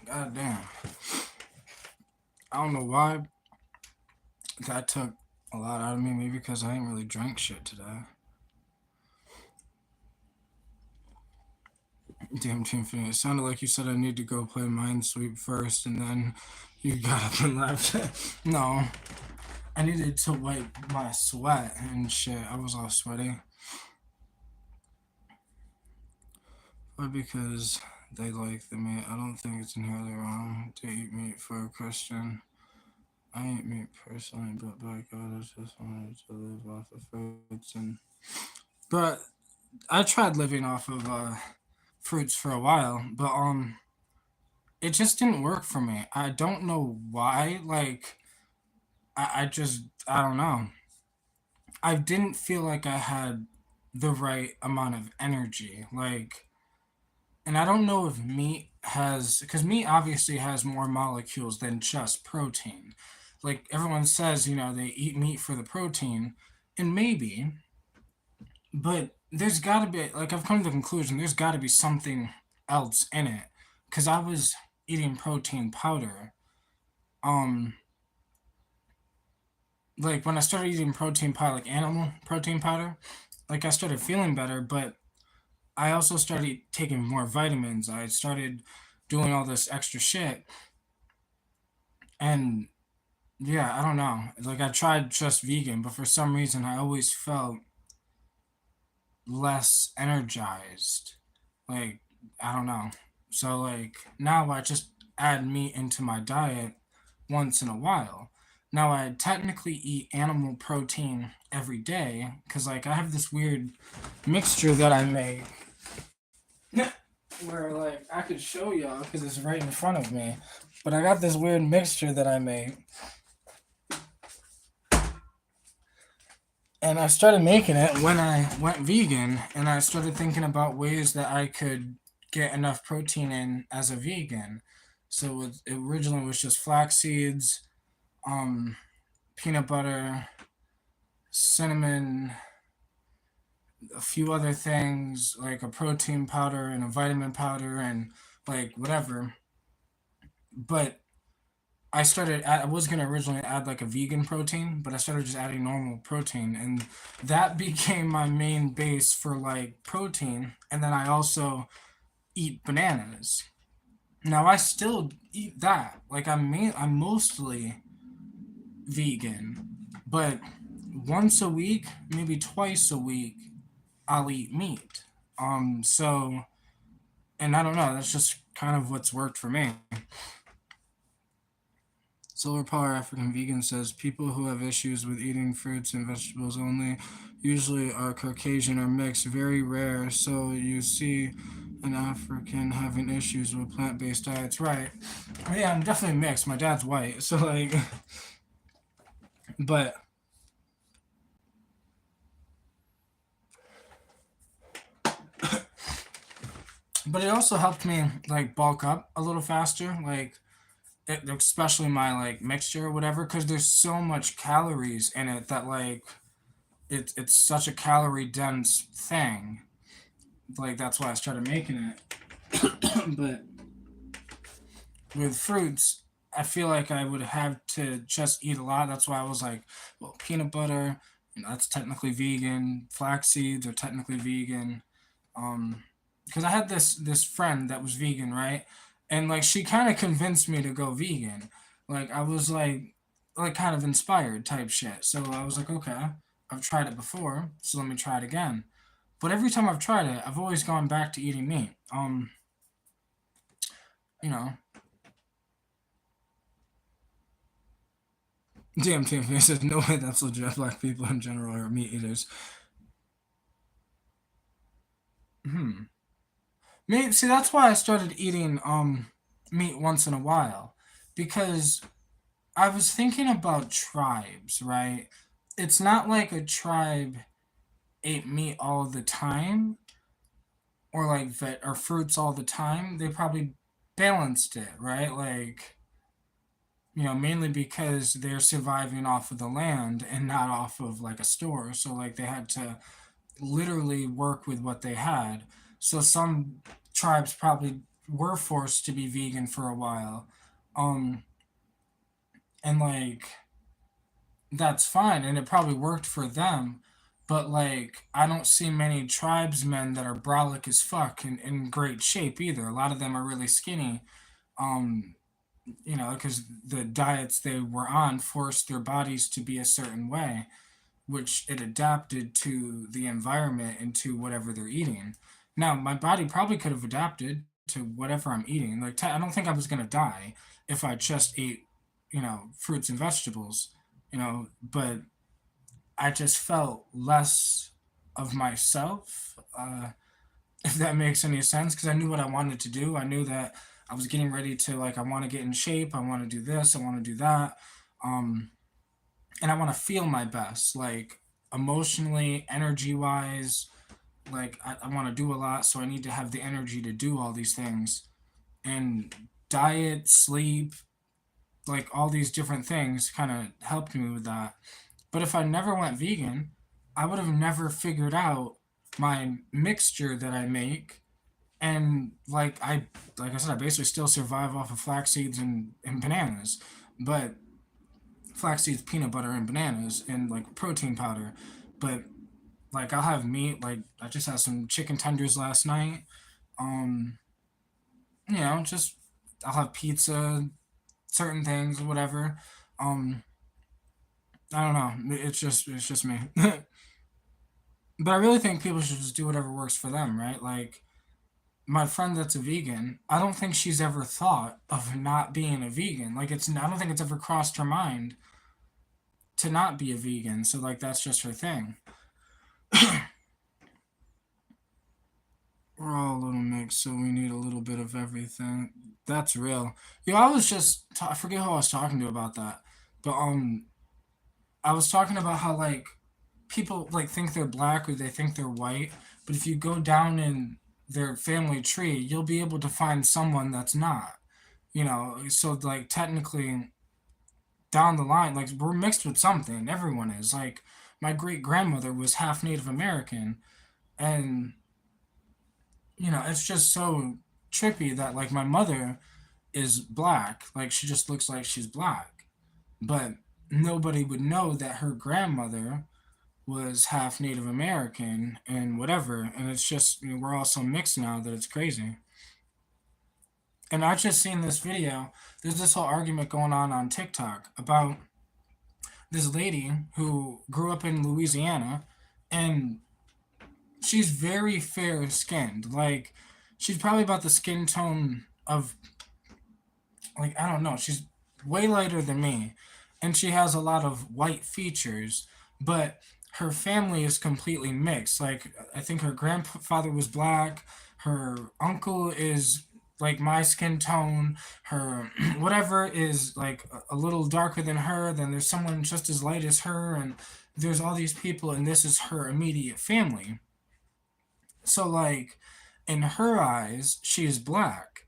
God damn. I don't know why that took a lot out of me. Maybe because I ain't really drank shit today. Damn Team Infinity. It sounded like you said I need to go play Minesweep first, and then you got up and left. No. I needed to wipe my sweat and shit. I was all sweaty. But because they like the meat, I don't think it's inherently wrong to eat meat for a Christian. I eat meat personally, but by God, I just wanted to live off of fruits and. But I tried living off of fruits for a while, but it just didn't work for me. I don't know why. Like, I don't know. I didn't feel like I had the right amount of energy. Like, and I don't know if meat has, because meat obviously has more molecules than just protein. Like, everyone says, they eat meat for the protein, and maybe, but there's got to be, like, I've come to the conclusion there's got to be something else in it. Because I was eating protein powder. Um, like, when I started eating protein powder, like animal protein powder, like, I started feeling better, but I also started taking more vitamins. I started doing all this extra shit. And yeah, I don't know. Like, I tried just vegan, but for some reason, I always felt less energized. Like, I don't know. So, like, now I just add meat into my diet once in a while. Now, I technically eat animal protein every day because, like, I have this weird mixture that I make where, like, I could show y'all because it's right in front of me. But I got this weird mixture that I made. And I started making it when I went vegan, and I started thinking about ways that I could get enough protein in as a vegan. So it originally was just flax seeds, um, peanut butter, cinnamon, a few other things like a protein powder and a vitamin powder and like whatever. But I was gonna originally add like a vegan protein, but I started just adding normal protein, and that became my main base for like protein. And then I also eat bananas. Now I still eat that. Like I'm mostly vegan, but once a week, maybe twice a week, I'll eat meat. So and I don't know. That's just kind of what's worked for me. Solar Power African Vegan says people who have issues with eating fruits and vegetables only usually are Caucasian or mixed, very rare. So you see an African having issues with plant based diets. Right. Yeah, I'm definitely mixed. My dad's white. So, like, but. But it also helped me, like, bulk up a little faster. Like, especially my, like, mixture or whatever, because there's so much calories in it that, like, it's such a calorie dense thing. Like, that's why I started making it. But with fruits, I feel like I would have to just eat a lot. That's why I was like, well, peanut butter, that's technically vegan. Flax seeds are technically vegan. Um, because I had this friend that was vegan, right? And like she kind of convinced me to go vegan. Like I was like kind of inspired type shit. So I was like, okay, I've tried it before, so let me try it again. But every time I've tried it, I've always gone back to eating meat. You know, DMT says no way that's legit. Black people in general are meat eaters. Hmm. Maybe see that's why I started eating meat once in a while, because I was thinking about tribes, right? It's not like a tribe ate meat all the time, or like or fruits all the time. They probably balanced it, right? Like, mainly because they're surviving off of the land and not off of like a store. So like they had to literally work with what they had. So some tribes probably were forced to be vegan for a while. Um and like that's fine and it probably worked for them. But like I don't see many tribesmen that are brolic as fuck and in great shape either. A lot of them are really skinny. Um because the diets they were on forced their bodies to be a certain way, which it adapted to the environment and to whatever they're eating. Now, my body probably could have adapted to whatever I'm eating. Like, I don't think I was going to die if I just ate, fruits and vegetables, but I just felt less of myself, if that makes any sense, because I knew what I wanted to do. I knew that I was getting ready to, like, I want to get in shape. I want to do this. I want to do that. Um, and I want to feel my best, like emotionally, energy wise. Like I want to do a lot, so I need to have the energy to do all these things. And diet, sleep, like all these different things kind of helped me with that. But if I never went vegan, I would have never figured out my mixture that I make. And like I said, I basically still survive off of flax seeds and bananas. But flax seeds, peanut butter, and bananas, and like protein powder. But like I'll have meat. Like I just had some chicken tenders last night. Um, just I'll have pizza, certain things, whatever. Um, I don't know. It's just me. But I really think people should just do whatever works for them, right? Like my friend that's a vegan, I don't think she's ever thought of not being a vegan. Like I don't think it's ever crossed her mind to not be a vegan. So like that's just her thing. We're all a little mixed, so we need a little bit of everything. That's real. I was just I forget who I was talking to about that, but I was talking about how like people like think they're black or they think they're white, but if you go down in their family tree, you'll be able to find someone that's not. So like technically down the line, like we're mixed with something. Everyone is. Like my great grandmother was half Native American, and it's just so trippy that like my mother is black, like she just looks like she's black, but nobody would know that her grandmother was half Native American and whatever. And it's just we're all so mixed now that it's crazy. And I just seen this video. There's this whole argument going on TikTok about this lady who grew up in Louisiana, and she's very fair skinned. Like she's probably about the skin tone of, like, I don't know, she's way lighter than me, and she has a lot of white features, but her family is completely mixed. Like I think her grandfather was black, her uncle is like my skin tone, her whatever is like a little darker than her, then there's someone just as light as her, and there's all these people, and this is her immediate family. So like in her eyes, she is black,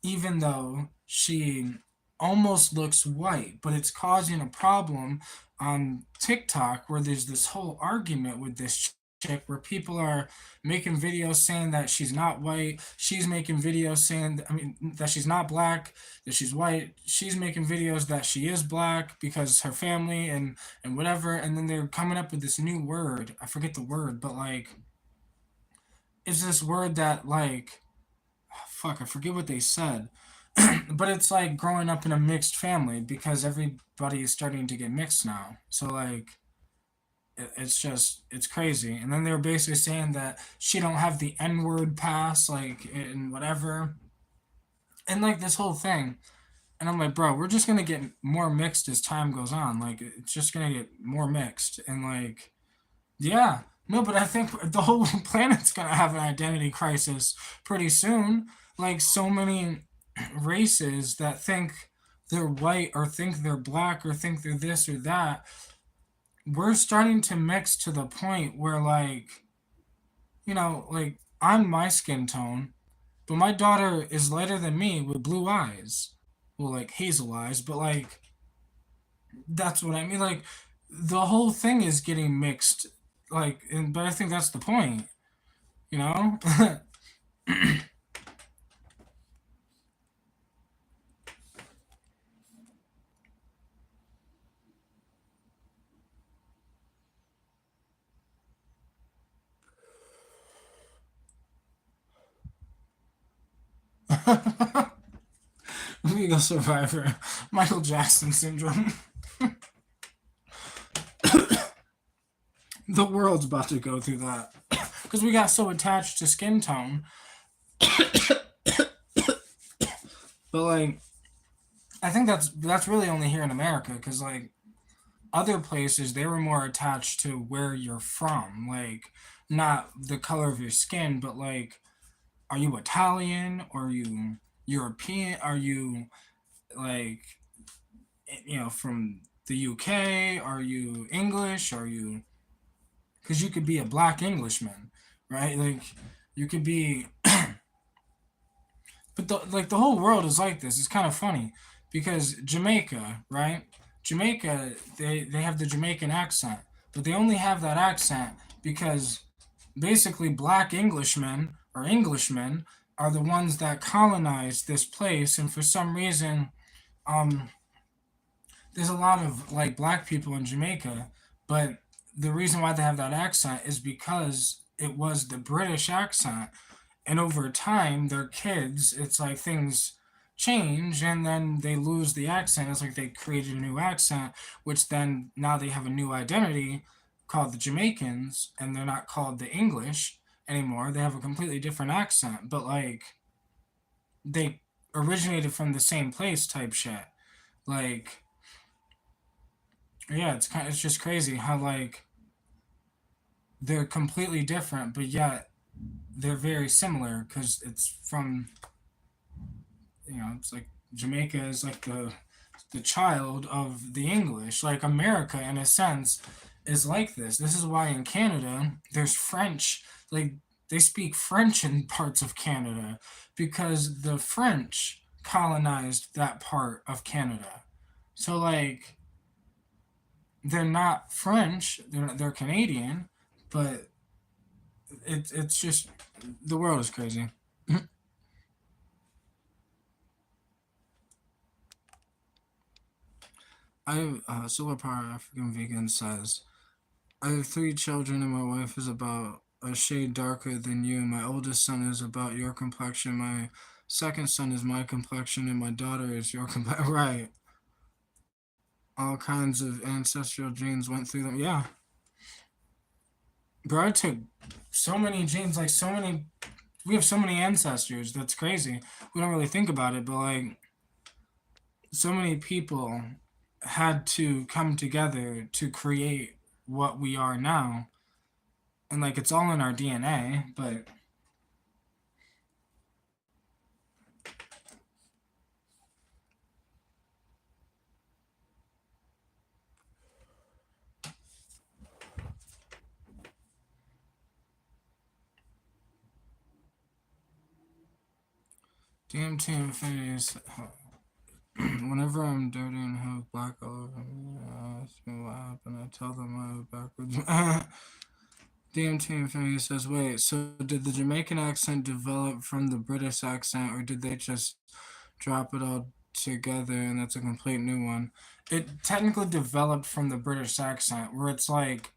even though she almost looks white, but it's causing a problem on TikTok where there's this whole argument with this chick where people are making videos saying that she's not white. She's making videos saying, that she's not black, that she's white. She's making videos that she is black because her family and whatever. And then they're coming up with this new word. I forget the word, but like, it's this word that like, fuck, I forget what they said, But it's like growing up in a mixed family because everybody is starting to get mixed now. So like it's just it's crazy. And then they were basically saying that she don't have the N word pass, like and whatever, and like this whole thing. And I'm like, bro, we're just gonna get more mixed as time goes on. Like it's just gonna get more mixed, and like yeah, no, but I think the whole planet's gonna have an identity crisis pretty soon. Like so many races that think they're white or think they're black or think they're this or that, we're starting to mix to the point where like like I'm my skin tone, but my daughter is lighter than me with blue eyes, well like hazel eyes, but like that's what I mean. Like the whole thing is getting mixed, like, but I think that's the point, you know. Legal Survivor, Michael Jackson syndrome. The world's about to go through that because we got so attached to skin tone. But like, I think that's really only here in America because like other places they were more attached to where you're from, like not the color of your skin, but like, are you Italian? Are you European? Are you like from the UK? Are you English? Are you because you could be a black Englishman, right? Like you could be, but the whole world is like this. It's kind of funny because Jamaica, right? Jamaica, they have the Jamaican accent, but they only have that accent because basically black Englishmen are the ones that colonized this place, and for some reason, um, there's a lot of like black people in Jamaica, but the reason why they have that accent is because it was the British accent, and over time, their kids, it's like things change and then they lose the accent. It's like they created a new accent, which then now they have a new identity called the Jamaicans, and they're not called the English anymore. They have a completely different accent, but like they originated from the same place type shit. Like, yeah, it's just crazy how like they're completely different, but yet they're very similar because it's from it's like Jamaica is like the child of the English. Like America, in a sense, is like this. This is why in Canada there's French. Like they speak French in parts of Canada because the French colonized that part of Canada. So like they're not French. They're Canadian, but it's just the world is crazy. Solar Power African Vegan says, I have three children and my wife is about a shade darker than you. My oldest son is about your complexion. My second son is my complexion, and my daughter is your complexion. Right. All kinds of ancestral genes went through them. Yeah. Bro, I took so many genes, like so many. We have so many ancestors. That's crazy. We don't really think about it, but like so many people had to come together to create what we are now. And like it's all in our DNA, but DMT Infinity is whenever I'm dirty and have black all over me, ask me what happened. I tell them I was backwards. DMT Infinity says, wait, so did the Jamaican accent develop from the British accent, or did they just drop it all together and that's a complete new one? It technically developed from the British accent, where it's like,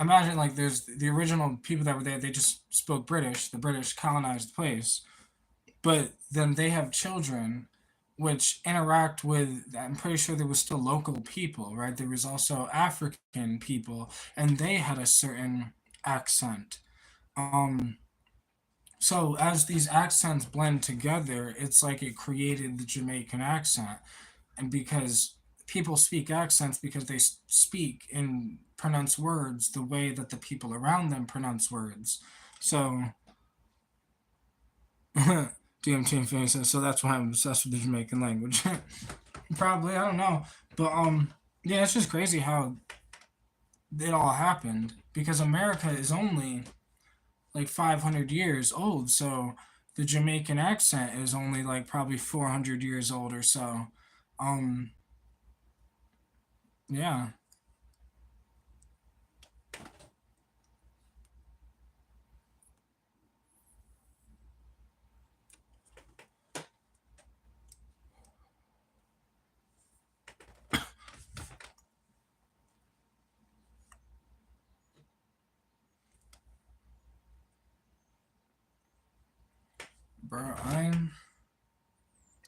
imagine like there's the original people that were there, they just spoke British, the British colonized the place. but then they have children which interact with, I'm pretty sure there was still local people, right? There was also African people, and they had a certain accent. Um, so as these accents blend together, it's like it created the Jamaican accent. And because people speak accents because they speak and pronounce words the way that the people around them pronounce words. So DMT and Phoenix says, so that's why I'm obsessed with the Jamaican language. Probably, I don't know. But yeah, it's just crazy how it all happened because America is only like 500 years old, so the Jamaican accent is only like probably 400 years old or so. Um yeah. Bro,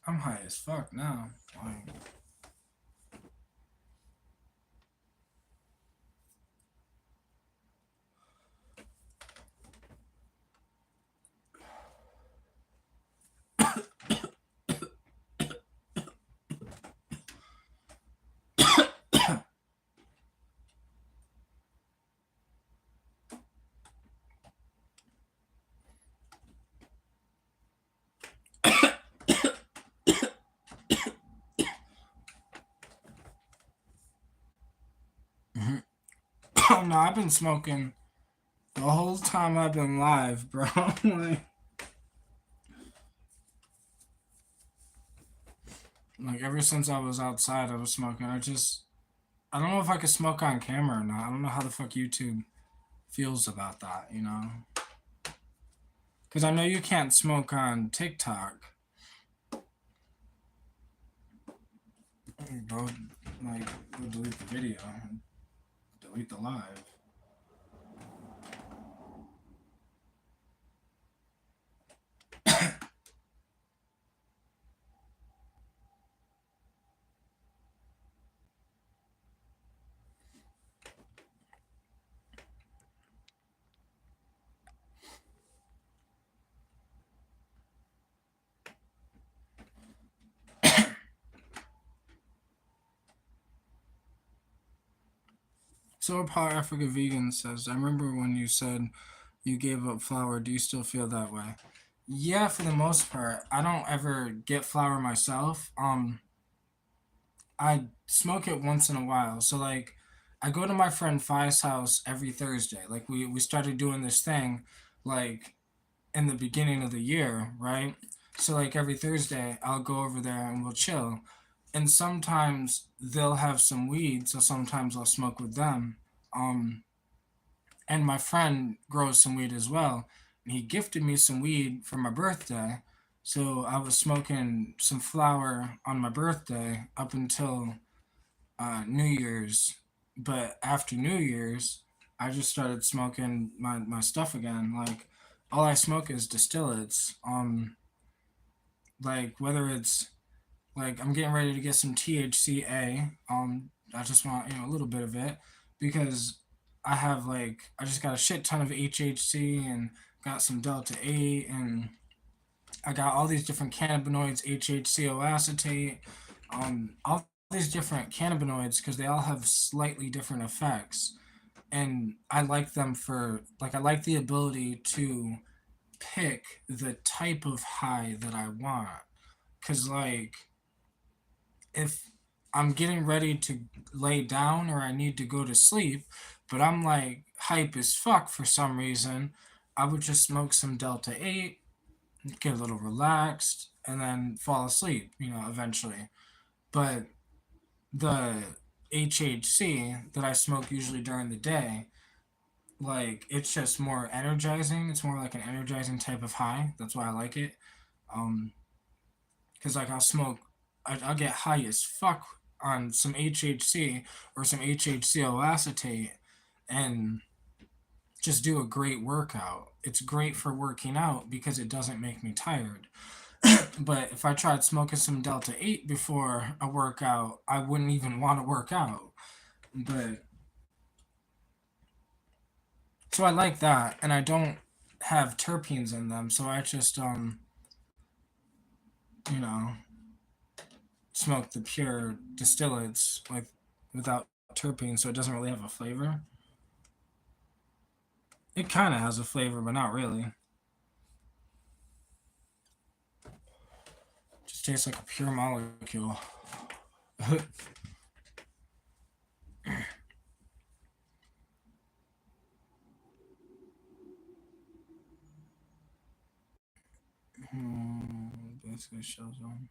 I'm high as fuck now. Like, oh no, I've been smoking the whole time I've been live, bro. like ever since I was outside, I was smoking. I don't know if I could smoke on camera or not. I don't know how the fuck YouTube feels about that, you know? Because I know you can't smoke on TikTok. Go, like, go delete the video, delete the live. So Power Africa Vegan says, I remember when you said you gave up flour. Do you still feel that way? Yeah, for the most part. I don't ever get flour myself. I smoke it once in a while. So like I go to my friend Fi's house every Thursday. Like we started doing this thing like in the beginning of the year, right? So like every Thursday I'll go over there and we'll chill. And sometimes they'll have some weed, so sometimes I'll smoke with them. Um and my friend grows some weed as well. And he gifted me some weed for my birthday. So I was smoking some flower on my birthday up until New Year's. But after New Year's, I just started smoking my stuff again. Like all I smoke is distillates. Like whether it's like I'm getting ready to get some THCA. I just want a little bit of it because I just got a shit ton of HHC and got some Delta 8 and I got all these different cannabinoids, HHCO acetate, all these different cannabinoids because they all have slightly different effects. And I like them for, like, I like the ability to pick the type of high that I want. Because, like, if I'm getting ready to lay down or I need to go to sleep, but I'm like hype as fuck for some reason, I would just smoke some Delta 8, get a little relaxed, and then fall asleep, eventually. But the HHC that I smoke usually during the day, like it's just more energizing. It's more like an energizing type of high. That's why I like it. Um, because like I'll get high as fuck on some HHC or some HHCO acetate, and just do a great workout. It's great for working out because it doesn't make me tired. But if I tried smoking some Delta 8 before a workout, I wouldn't even want to work out. But so I like that, and I don't have terpenes in them, so I just you know, smoke the pure distillates like without terpenes, so it doesn't really have a flavor. It kind of has a flavor, but not really. Just tastes like a pure molecule. Basically shows on.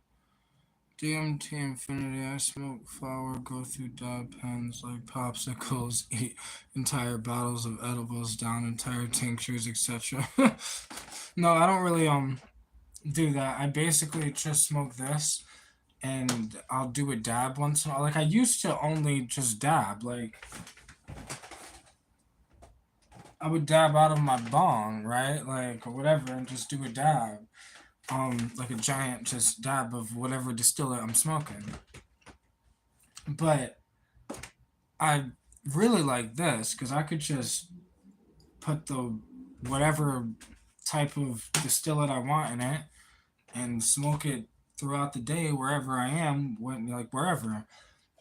DMT Infinity, I smoke flower, go through dab pens like popsicles, eat entire bottles of edibles, down entire tinctures, etc. No, I don't really do that. I basically just smoke this and I'll do a dab once in a while. Like I used to only just dab. Like I would dab out of my bong, right? Like or whatever and just do a dab. Like a giant just dab of whatever distillate I'm smoking. But I really like this because I could just put the whatever type of distillate I want in it and smoke it throughout the day wherever I am, when like wherever.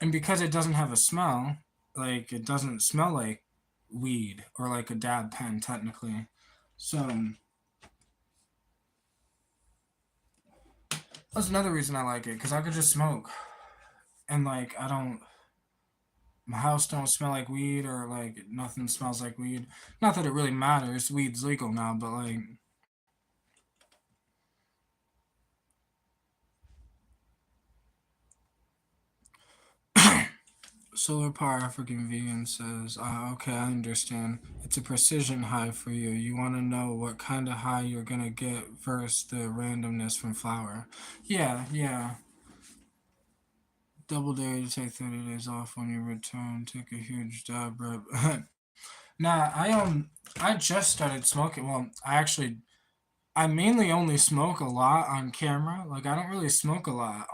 And because it doesn't have a smell, like it doesn't smell like weed or like a dab pen technically. So that's another reason I like it because I could just smoke and like I don't my house don't smell like weed or like nothing smells like weed. Not that it really matters. Weed's legal now, but like Solar Power African Vegan says, okay, I understand. It's a precision high for you. You want to know what kind of high you're going to get versus the randomness from flower. Yeah, yeah. Double dare to take 30 days off when you return. Take a huge dab rip. Nah, I just started smoking. Well, I mainly only smoke a lot on camera. Like I don't really smoke a lot.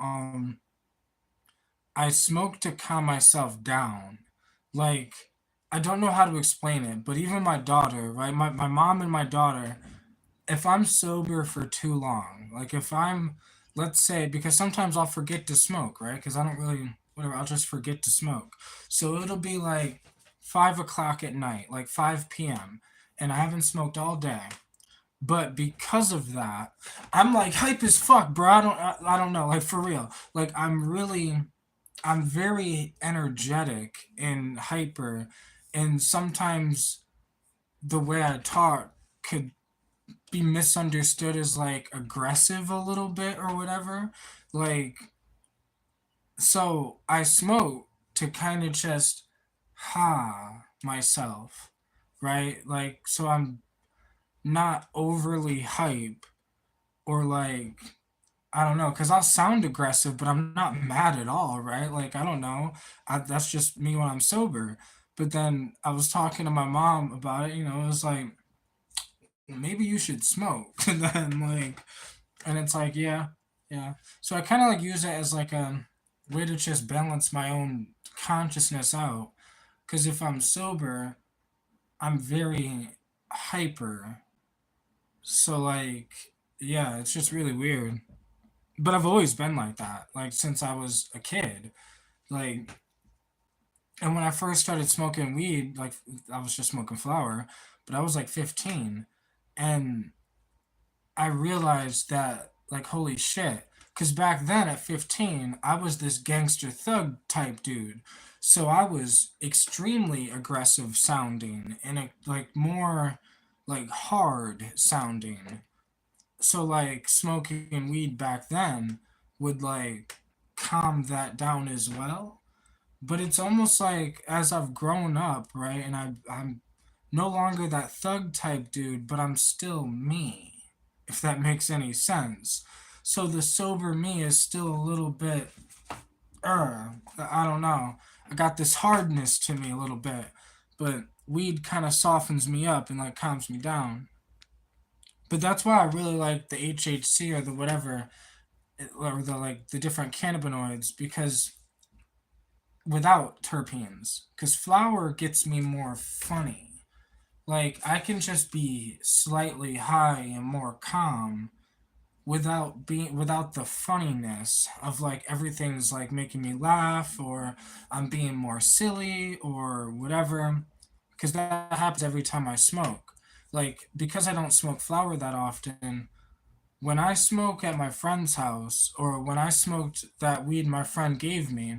I smoke to calm myself down. Like, I don't know how to explain it, but even my daughter, right? My mom and my daughter, if I'm sober for too long, like if I'm, let's say, because sometimes I'll forget to smoke, right? Because I don't really, whatever, I'll just forget to smoke. So it'll be like 5 o'clock at night, like 5 p.m., and I haven't smoked all day. But because of that, I'm like hype as fuck, bro. I don't know, like for real. Like I'm very energetic and hyper, and sometimes the way I talk could be misunderstood as like aggressive a little bit or whatever. Like, so I smoke to kind of just myself, right? Like, so I'm not overly hype or like I don't know, cause I'll sound aggressive, but I'm not mad at all, right? Like I don't know, that's just me when I'm sober. But then I was talking to my mom about it. It was like maybe you should smoke, and then like, and it's like yeah, yeah. So I kind of like use it as like a way to just balance my own consciousness out. Cause if I'm sober, I'm very hyper. So like, yeah, it's just really weird. But I've always been like that, like since I was a kid. Like, and when I first started smoking weed, like I was just smoking flower, but I was like 15, and I realized that like holy shit, because back then at 15, I was this gangster thug type dude, so I was extremely aggressive sounding and like more like hard sounding. So like smoking weed back then would like calm that down as well. But it's almost like as I've grown up, right, and I'm no longer that thug type dude, but I'm still me, if that makes any sense. So the sober me is still a little bit I don't know. I got this hardness to me a little bit, but weed kind of softens me up and like calms me down. But that's why I really like the HHC or the whatever, or the like the different cannabinoids, because without terpenes, because flower gets me more funny. Like I can just be slightly high and more calm without the funniness of like everything's like making me laugh, or I'm being more silly or whatever, because that happens every time I smoke. Like because I don't smoke flower that often, when I smoke at my friend's house or when I smoked that weed my friend gave me,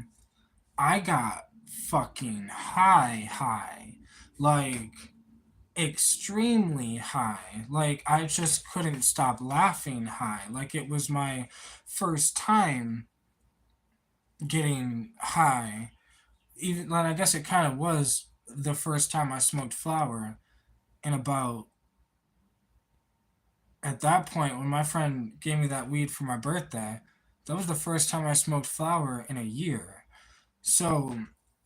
I got fucking high. Like extremely high. Like I just couldn't stop laughing high. Like it was my first time getting high. Even like I guess it kind of was the first time I smoked flower in about, at that point when my friend gave me that weed for my birthday, that was the first time I smoked flower in a year. So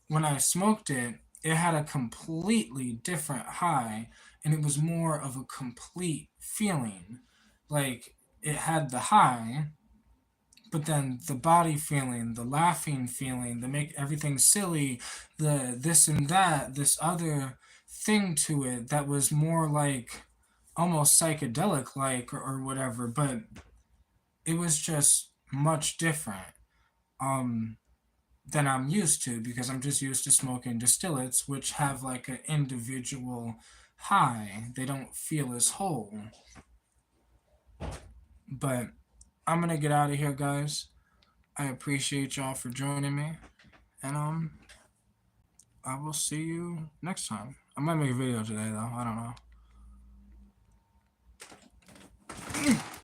when I smoked it, it had a completely different high, and it was more of a complete feeling. Like it had the high, but then the body feeling, the laughing feeling, the make everything silly, the this and that, this other thing to it that was more like almost psychedelic like, or whatever, but it was just much different. Um than I'm used to, because I'm just used to smoking distillates, which have like an individual high. They don't feel as whole. But I'm gonna get out of here, guys. I appreciate y'all for joining me, and I will see you next time. I might make a video today though. I don't know.